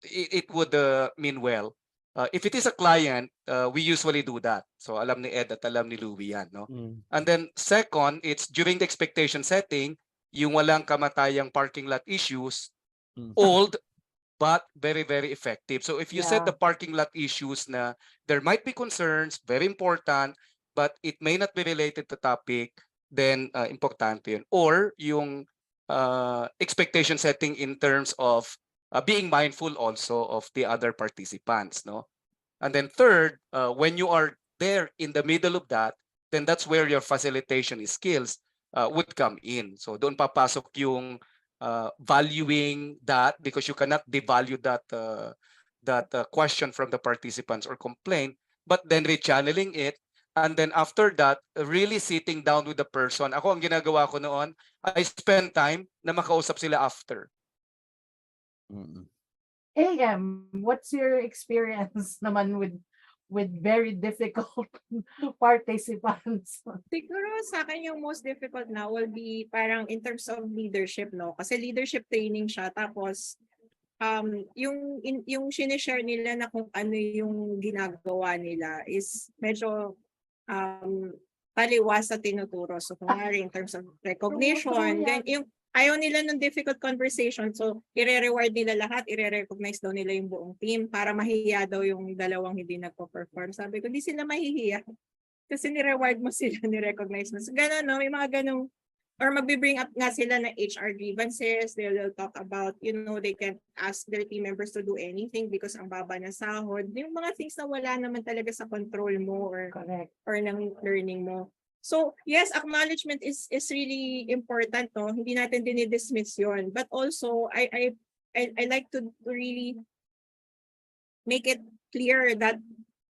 Speaker 2: it would mean well. If it is a client, we usually do that. So alam ni Ed at alam ni Louie yan, no? And then second, it's during the expectation setting, yung walang kamatayang parking lot issues, old but very, very effective. So if you set the parking lot issues na there might be concerns, very important, but it may not be related to topic, then importante yun. Or yung expectation setting in terms of being mindful also of the other participants, no? And then third, when you are there in the middle of that, then that's where your facilitation skills would come in. So doon papasok yung valuing that, because you cannot devalue that question from the participants or complaint, but then rechanneling it, and then after that, really sitting down with the person. Ako, ang ginagawa ko noon, I spend time na makausap sila after.
Speaker 1: AM, what's your experience naman with very difficult participants?
Speaker 3: Siguro sa akin yung most difficult na will be parang in terms of leadership, no? Kasi leadership training siya, tapos yung sinishare nila na kung ano yung ginagawa nila is medyo paliwas sa tinuturo. So kunwari in terms of recognition, then yung ayaw nila ng difficult conversation. So i-reward nila lahat, i-recognize daw nila yung buong team para mahihiya daw yung dalawang hindi nagpo-perform. Sabi ko, di sila mahihiya. Kasi ni-reward mo sila, ni-recognize mo. So gano'n, no? May mga ganong, or magbi-bring up nga sila ng HR grievances. They'll talk about, they can ask their team members to do anything because ang baba ng sahod. Yung mga things na wala naman talaga sa control mo or ng learning mo. So yes, acknowledgement is really important, no? Hindi natin dinidismiss yun. But also, I like to really make it clear that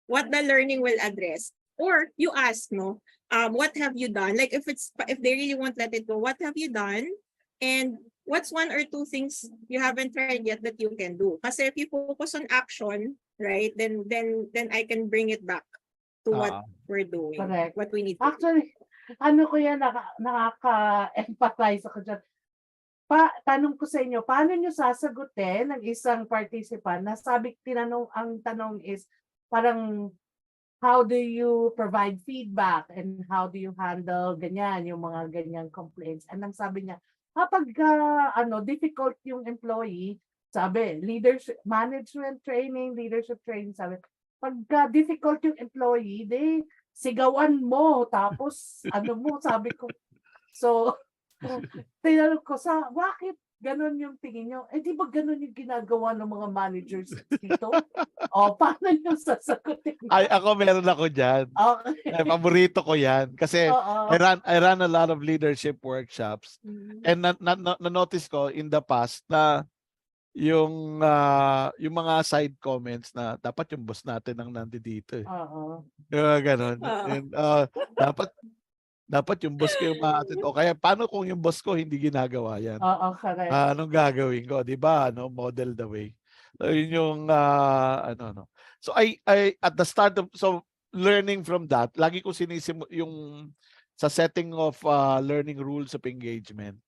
Speaker 3: what the learning will address. Or you ask, no? What have you done? Like if they really won't let it go, what have you done? And what's one or two things you haven't tried yet that you can do? Kasi if you focus on action, right, then I can bring it back to what we're doing, what we need to do.
Speaker 1: Actually, ko yan, nakaka-empathize ako dyan. Tanong ko sa inyo, paano nyo sasagutin ng isang participant na ang tanong is parang, how do you provide feedback and how do you handle ganyan, yung mga ganyang complaints? And ang sabi niya, kapag difficult yung employee, sabi, leadership training, sabi, pagka difficult yung employee, sigawan mo, tapos sabi ko. So, tinanong ko bakit ganon yung tingin nyo? Di ba ganon yung ginagawa ng mga managers dito? Paano nyo sasagutin?
Speaker 4: Ako meron ako dyan.
Speaker 1: Okay.
Speaker 4: Paborito ko yan. Kasi I ran a lot of leadership workshops. And na-notice ko in the past na yung mga side comments na dapat yung boss natin ang nandito. Ganon. And, dapat yung boss ko yung maatin. O kaya paano kung yung boss ko hindi ginagawa yan?
Speaker 1: Correct.
Speaker 4: Anong gagawin ko? Di ba? Model the way. So yun yung So I at the start of learning from that, lagi ko yung sa setting of learning rules of engagement.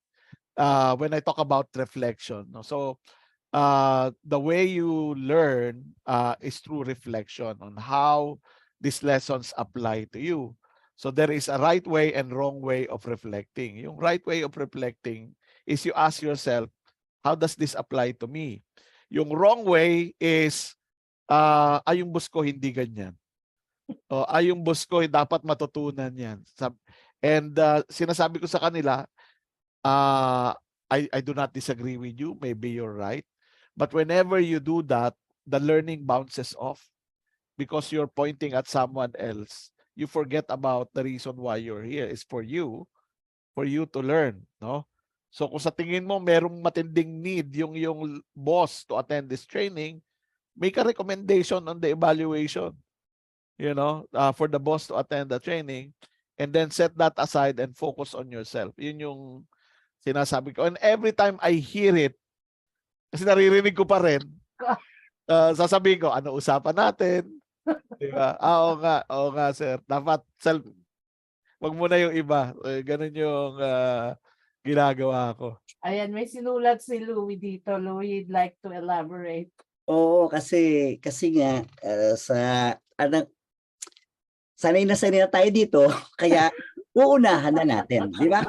Speaker 4: When I talk about reflection, no? So the way you learn is through reflection on how these lessons apply to you. So there is a right way and wrong way of reflecting. Yung right way of reflecting is you ask yourself, how does this apply to me? Yung wrong way is, yung boss ko hindi ganyan. O, yung boss ko dapat matutunan yan. And sinasabi ko sa kanila, I do not disagree with you. Maybe you're right. But whenever you do that, the learning bounces off because you're pointing at someone else. You forget about the reason why you're here. It's for you to learn, no? So kung sa tingin mo merong matinding need yung boss to attend this training, make a recommendation on the evaluation, for the boss to attend the training, and then set that aside and focus on yourself. Yun yung sinasabi ko. And every time I hear it, kasi naririnig ko pa rin, sasabihin ko, ano usapan natin? Diba? Oo nga, sir. Dapat wag muna yung iba. Ganun yung ginagawa ko.
Speaker 1: Ayan, may sinulat si Louie dito. Louie, you'd like to elaborate?
Speaker 5: Oo, kasi nga sanay na tayo dito, kaya uunahan na natin, di ba?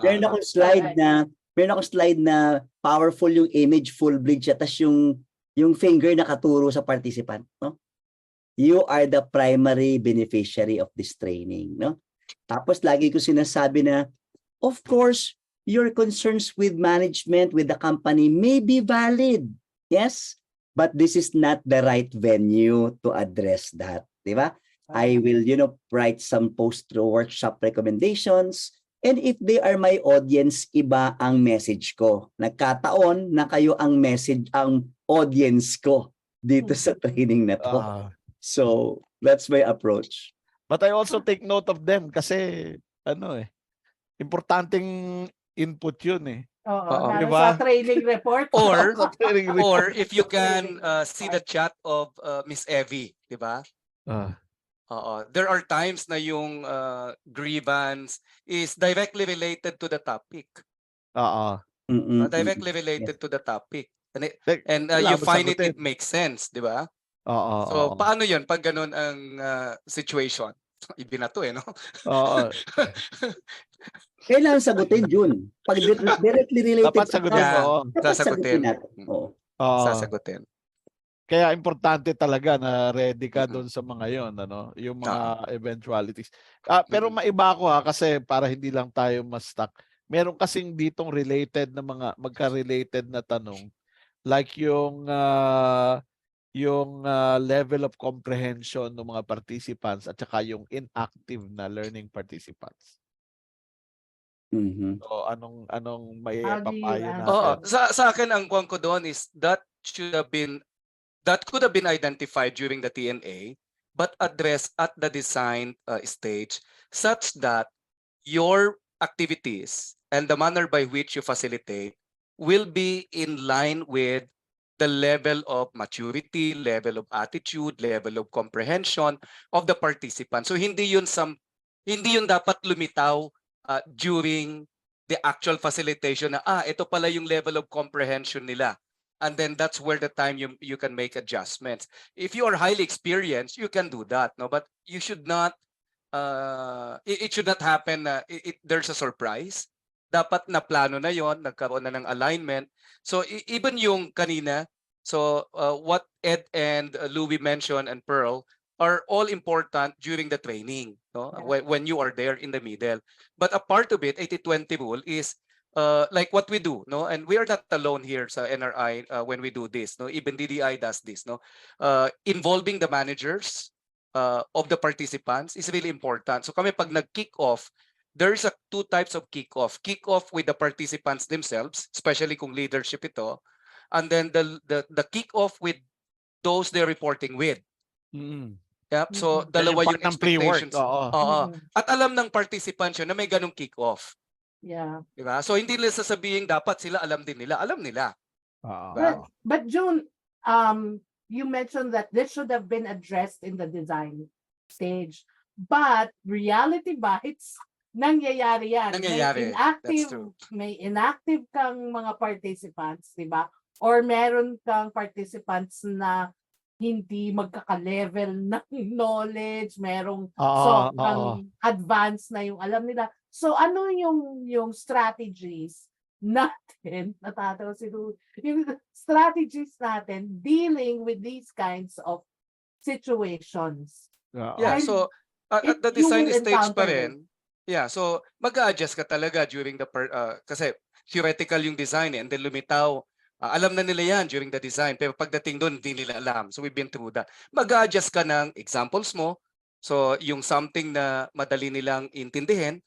Speaker 5: Meron akong slide na powerful yung image, full bridge, tapos yung finger nakaturo sa participant, no? You are the primary beneficiary of this training, no? Tapos lagi ko sinasabi na, of course, your concerns with management, with the company may be valid. Yes, but this is not the right venue to address that, di ba? I will, write some post-workshop recommendations, and if they are my audience, iba ang message ko. Nagkataon na kayo ang audience ko dito sa training na to. So, that's my approach.
Speaker 4: But I also take note of them kasi, importanteng input yun eh.
Speaker 1: Oo, lalo
Speaker 4: diba?
Speaker 1: sa training report.
Speaker 2: Or if you can see the chat of Miss Evie, di ba? There are times na yung grievance is directly related to the topic. Directly related to the topic. And you find it makes sense, di ba? So, paano yun pag ganun ang situation? Ibinato no?
Speaker 5: Kailangan sagutin, Jun. Pag directly related,
Speaker 4: dapat sagutin mo.
Speaker 5: dapat sagutin natin.
Speaker 2: Sasagutin.
Speaker 4: Kaya importante talaga na ready ka doon sa mga yon, yung mga eventualities. Pero maiba ako kasi para hindi lang tayo ma-stuck. Meron kasing ditong related na mga magka-related na tanong, like yung level of comprehension ng mga participants at saka yung inactive na learning participants. So anong may papayo natin?
Speaker 2: Sa akin ang kuwan ko doon is that could have been identified during the TNA, but addressed at the design stage such that your activities and the manner by which you facilitate will be in line with the level of maturity, level of attitude, level of comprehension of the participants. So hindi yun dapat lumitaw during the actual facilitation na ito pala yung level of comprehension nila. And then that's where the time you can make adjustments. If you are highly experienced, you can do that, no? But you should not. It should not happen. There's a surprise. Dapat na plano na yon, nagkaroon na ng alignment. So even yung kanina, so what Ed and Louie mentioned and Pearl are all important during the training, no? When you are there in the middle. But a part of it, 80-20 rule is. Like what we do, no, and we are not alone here sa NRI when we do this, no. Even DDI does this, no. Involving the managers of the participants is really important. So kami pag nag-kick off, there is two types of kick off. Kick off with the participants themselves, especially kung leadership ito, and then the kick off with those they're reporting with. Yep. So dalawa yung expectations. At alam ng participants yun na may ganung kick off.
Speaker 1: Yeah.
Speaker 2: Diba? So hindi nila sasabihin dapat sila alam din nila. Alam nila.
Speaker 1: But June, you mentioned that this should have been addressed in the design stage. But reality bites, nangyayari yan.
Speaker 2: Nangyayari.
Speaker 1: May inactive kang mga participants, di ba? Or meron kang participants na hindi magkaka-level ng knowledge, merong
Speaker 4: Oo, oo.
Speaker 1: advanced na yung alam nila. So ano yung strategies natin, natatawa si Louie, yung strategies natin dealing with these kinds of situations?
Speaker 2: Yeah,
Speaker 1: And
Speaker 2: so at the
Speaker 1: you
Speaker 2: design
Speaker 1: will
Speaker 2: stage pa
Speaker 1: encounter them.
Speaker 2: rin, yeah, so mag-a-adjust ka talaga during the kasi theoretical yung design and then lumitaw. Alam na nila yan during the design, pero pagdating doon, hindi nila alam. So we've been through that. Mag-a-adjust ka ng examples mo. So yung something na madali nilang intindihin,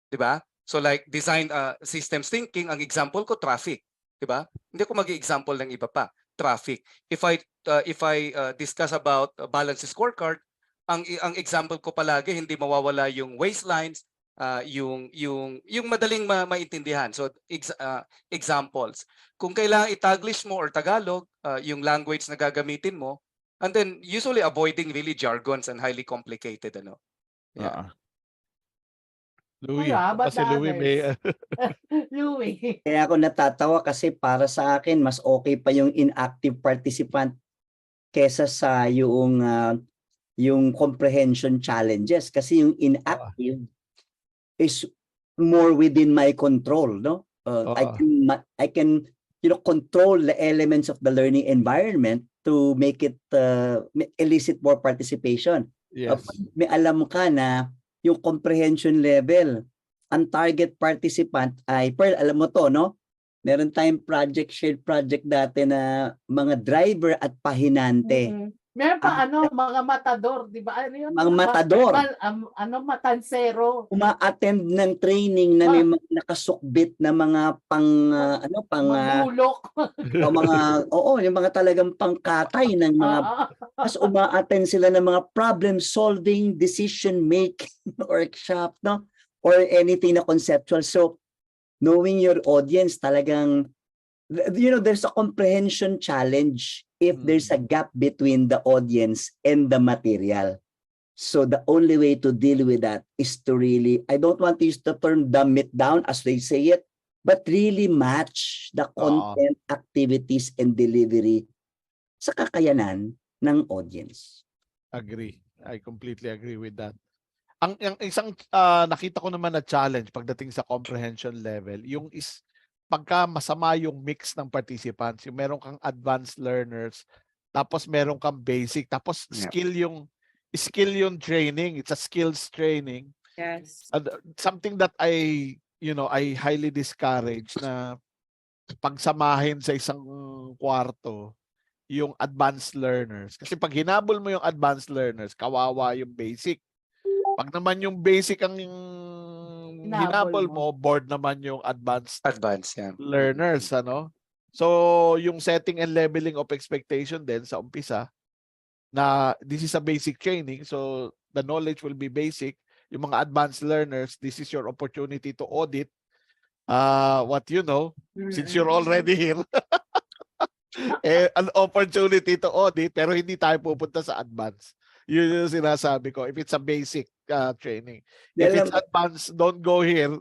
Speaker 2: di ba? So like design systems thinking, ang example ko, traffic. Di ba? Hindi ko mag-example ng iba pa. Traffic. If I discuss about balance scorecard, ang example ko palagi hindi mawawala yung waistlines, yung madaling maintindihan. So examples. Kung kailangan i-Taglish mo or Tagalog, yung language na gagamitin mo, and then usually avoiding really jargons and highly complicated Yeah.
Speaker 4: Louie,
Speaker 1: How about
Speaker 4: kasi
Speaker 1: the
Speaker 4: Louie may
Speaker 1: others? Louie.
Speaker 5: Kaya ako natatawa kasi para sa akin mas okay pa yung inactive participant kesa sa yung comprehension challenges kasi yung inactive is more within my control, no? I can control the elements of the learning environment to make it elicit more participation.
Speaker 4: yes.
Speaker 5: May alam ka na yung comprehension level, ang target participant ay, Pearl, alam mo to, no? Meron tayong shared project dati na mga driver at pahinante.
Speaker 1: Meron pa mga matador, di ba? Ano yun?
Speaker 5: Mga matador.
Speaker 1: Matansero.
Speaker 5: Uma-attend ng training na may mga nakasukbit na mga
Speaker 1: Mabulok.
Speaker 5: yung mga talagang pangkatay ng mga as uma-attend sila ng mga problem solving, decision making workshop, no? Or anything na conceptual. So knowing your audience, talagang there's a comprehension challenge if there's a gap between the audience and the material. So the only way to deal with that is to really, I don't want to use the term dumb it down as they say it, but really match the content, activities, and delivery sa kakayanan ng audience.
Speaker 4: Agree. I completely agree with that. Ang isang nakita ko naman na challenge pagdating sa comprehension level, yung pagka masama yung mix ng participants, yung meron kang advanced learners, tapos meron kang basic, tapos skill yung training, it's a skills training.
Speaker 3: Yes.
Speaker 4: Something that I highly discourage na pagsamahin sa isang kwarto yung advanced learners. Kasi pag hinabol mo yung advanced learners, kawawa yung basic. Pag naman yung basic ang hinabol mo, board naman yung advanced learners, ano? So, yung setting and leveling of expectation din sa umpisa, na this is a basic training, so the knowledge will be basic. Yung mga advanced learners, this is your opportunity to audit what you know, since you're already here. An opportunity to audit, pero hindi tayo pupunta sa advanced. Yun yung sinasabi ko. If it's a basic training. If it's advanced, don't go here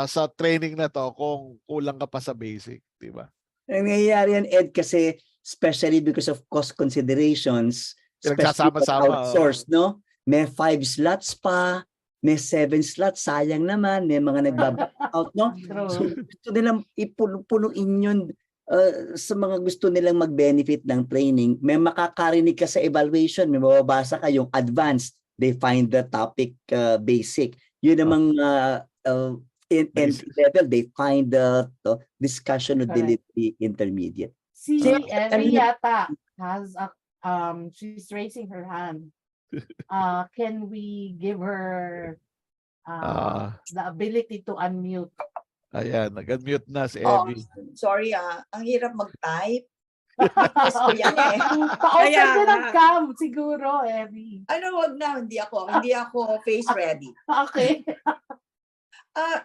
Speaker 4: sa training na to kung kulang ka pa sa basic. Diba?
Speaker 5: Ang nangyayari yan, Ed, kasi especially because of cost considerations, especially outsourced, no? May 5 slots pa, may 7 slots, sayang naman, may mga nagbaback out, no? So gusto nilang ipunuin yun sa mga gusto nilang mag-benefit ng training. May makakarinig ka sa evaluation, may mababasa ka yung advanced, they find the topic basic. Yun namang entry level, they find the discussion of delivery intermediate.
Speaker 1: Si Evie yata has she's raising her hand. Can we give her the ability to unmute?
Speaker 4: Ayan, nag-unmute na si Evie.
Speaker 7: Sorry ang hirap mag-type. Yes ko yan eh.
Speaker 1: Pa-open ka ng cam siguro, Evie.
Speaker 7: Wag na, hindi ako face ready.
Speaker 1: Okay.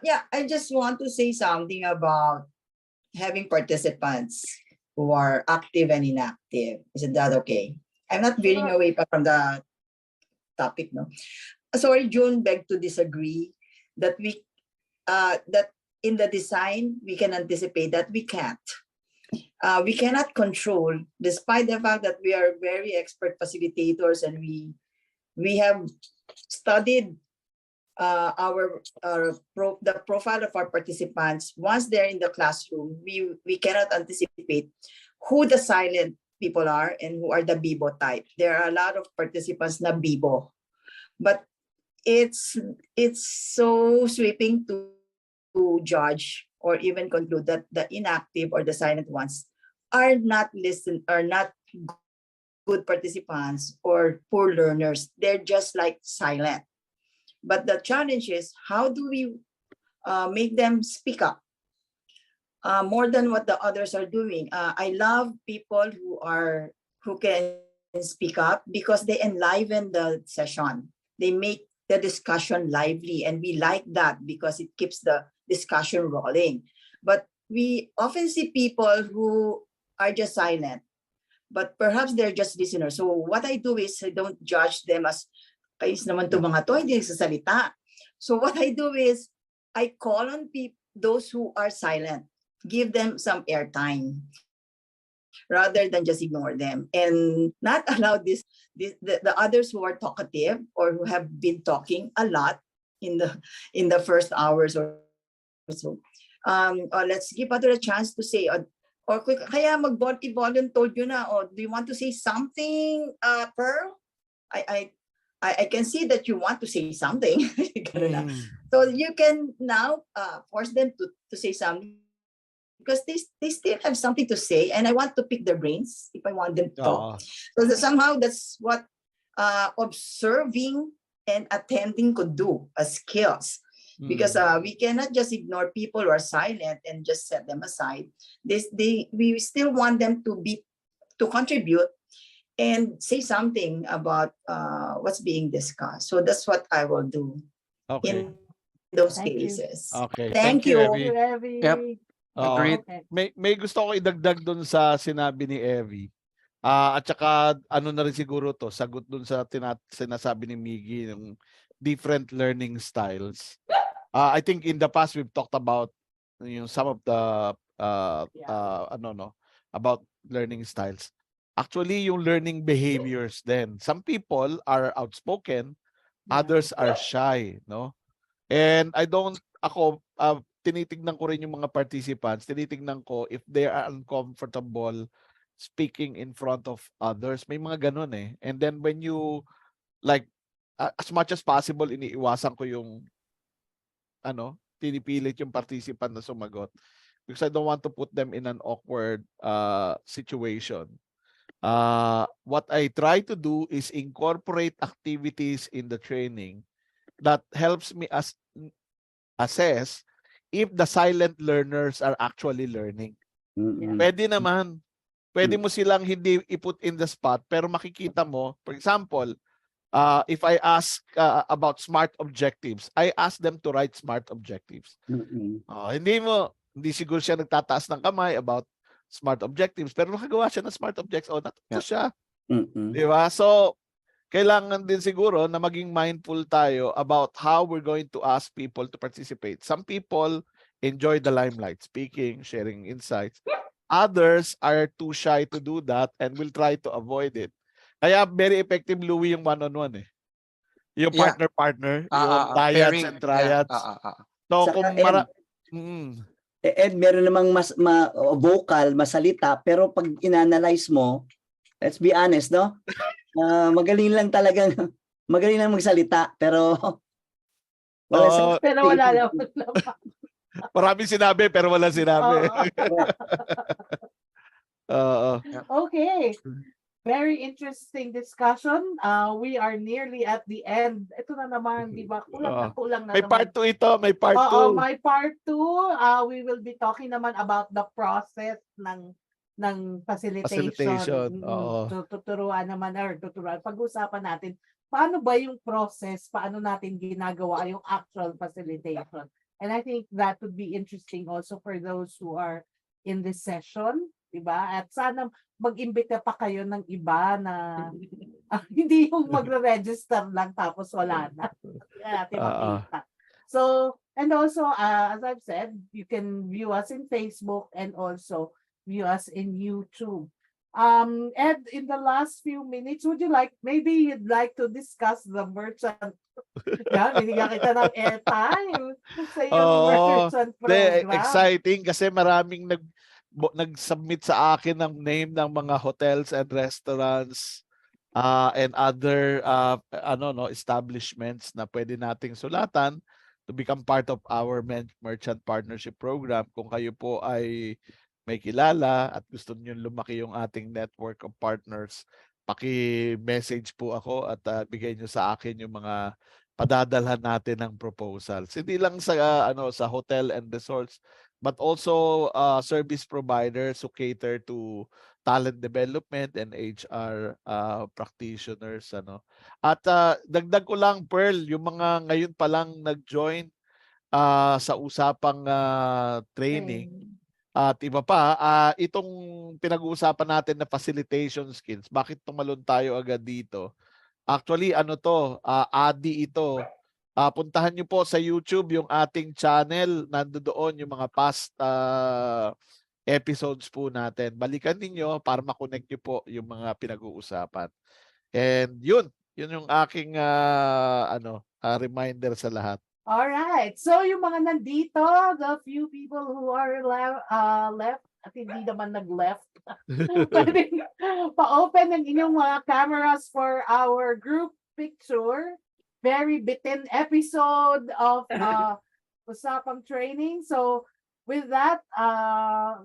Speaker 7: Yeah, I just want to say something about having participants who are active and inactive. Is that okay? I'm not veering away from the topic, no? Sorry, June, beg to disagree that that in the design we can anticipate that we can't. we cannot control, despite the fact that we are very expert facilitators and we have studied the profile of our participants. Once they're in the classroom, we cannot anticipate who the silent people are and who are the Bibo type. There are a lot of participants na Bibo, but it's so sweeping to judge or even conclude that the inactive or the silent ones are not good participants or poor learners. They're just like silent. But the challenge is, how do we make them speak up more than what the others are doing? I love people who can speak up because they enliven the session. They make the discussion lively, and we like that because it keeps the discussion rolling. But we often see people who are just silent, but perhaps they're just listeners. So what I do is I don't judge them as, kayos naman to mga to, hindi nagsasalita. So what I do is I call on those who are silent, give them some airtime rather than just ignore them, and not allow the others who are talkative or who have been talking a lot in the first hours or so. Or let's give other a chance to say, or kaya mag-volleyball told you na, do you want to say something, Pearl? I can see that you want to say something. So you can now force them to say something, because they still have something to say, and I want to pick their brains if I want them to talk. So somehow that's what observing and attending could do as skills. Because we cannot just ignore people who are silent and just set them aside. We still want them to contribute and say something about what's being discussed. So that's what I will do in those
Speaker 1: Thank you.
Speaker 7: cases.
Speaker 4: Okay.
Speaker 7: Thank you.
Speaker 4: Evie.
Speaker 1: Evie.
Speaker 2: Yep. Agreed.
Speaker 1: Okay.
Speaker 4: May gusto ko idagdag dun sa sinabi ni Evie. At saka ano na rin siguro to, sagot dun sa sinasabi ni Miggy, yung different learning styles. I think in the past we've talked about some of the about learning styles. Actually, yung learning behaviors then. Some people are outspoken, others are shy, no? And tinitignan ko rin yung mga participants, tinitignan ko if they are uncomfortable speaking in front of others. May mga ganun eh. And then when you, like, as much as possible, iniiwasan ko yung, pinipilit yung participant na sumagot. Because I don't want to put them in an awkward situation. What I try to do is incorporate activities in the training that helps me assess if the silent learners are actually learning. Pwede naman. Pwede mo silang hindi i-put in the spot, pero makikita mo, for example, if I ask about SMART objectives, I ask them to write SMART objectives. Hindi siguro siya nagtataas ng kamay about SMART objectives, pero nakagawa siya ng SMART objectives. Natuto siya. Diba? So, kailangan din siguro na maging mindful tayo about how we're going to ask people to participate. Some people enjoy the limelight, speaking, sharing insights. Others are too shy to do that and will try to avoid it. Kaya very effective, Louie, yung one-on-one eh. Yung partner-partner, yung dyads and triads. So, kung
Speaker 5: meron namang mas vocal, masalita, pero pag inanalyze mo, let's be honest, no? Magaling lang magsalita, pero
Speaker 1: wala lang.
Speaker 4: Maraming sinabi, pero wala sinabi.
Speaker 1: Okay. Very interesting discussion. We are nearly at the end. Ito na naman, di ba? Kulang na
Speaker 4: may
Speaker 1: naman.
Speaker 4: Part 2 ito, may part 2.
Speaker 1: May part 2. We will be talking naman about the process ng facilitation. Tuturuan naman, pag-usapan natin, paano ba yung process, paano natin ginagawa yung actual facilitation. And I think that would be interesting also for those who are in this session, diba? At sana mag-imbita pa kayo ng iba na hindi yung magre-register lang tapos wala na. Natin makita. So, and also, as I've said, you can view us in Facebook and also view us in YouTube. Ed, in the last few minutes, maybe you'd like to discuss the merchant? Yan, binigyan kita ng airtime sa iyong
Speaker 4: Oo.
Speaker 1: merchant
Speaker 4: De,
Speaker 1: program.
Speaker 4: exciting kasi maraming nag-submit sa akin ng name ng mga hotels and restaurants and other establishments na pwede nating sulatan to become part of our merchant partnership program. Kung kayo po ay may kilala at gusto niyo lumaki yung ating network of partners, paki-message po ako at bigay niyo sa akin yung mga padadalhan natin ng proposals. Hindi lang sa sa hotel and resorts, but also service providers who cater to talent development and HR practitioners At dagdag ko lang, Pearl, yung mga ngayon pa lang nag-join sa usapang training at iba pa, itong pinag-uusapan natin na facilitation skills, bakit tumalon tayo agad dito? Actually, ADI ito. Puntahan niyo po sa YouTube yung ating channel. Nandoon yung mga past episodes po natin. Balikan ninyo para makonect niyo po yung mga pinag-uusapan. And yun yung aking reminder sa lahat.
Speaker 1: All right. So yung mga nandito, the few people who are left at hindi naman nag-left, pwedeng pa-open ng inyong mga cameras for our group picture. Very bitin episode of Usapang training. So with that,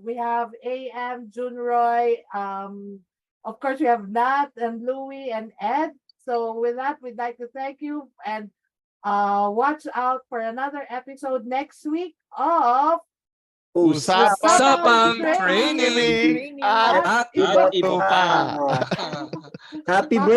Speaker 1: we have AM, Jun Roy, of course we have Nat and Louie and Ed. So with that, we'd like to thank you and watch out for another episode next week of
Speaker 2: Usapang
Speaker 1: Training.
Speaker 2: training.
Speaker 4: At
Speaker 2: At
Speaker 4: iba
Speaker 2: iba
Speaker 4: pa.
Speaker 2: pa.
Speaker 5: Happy birthday.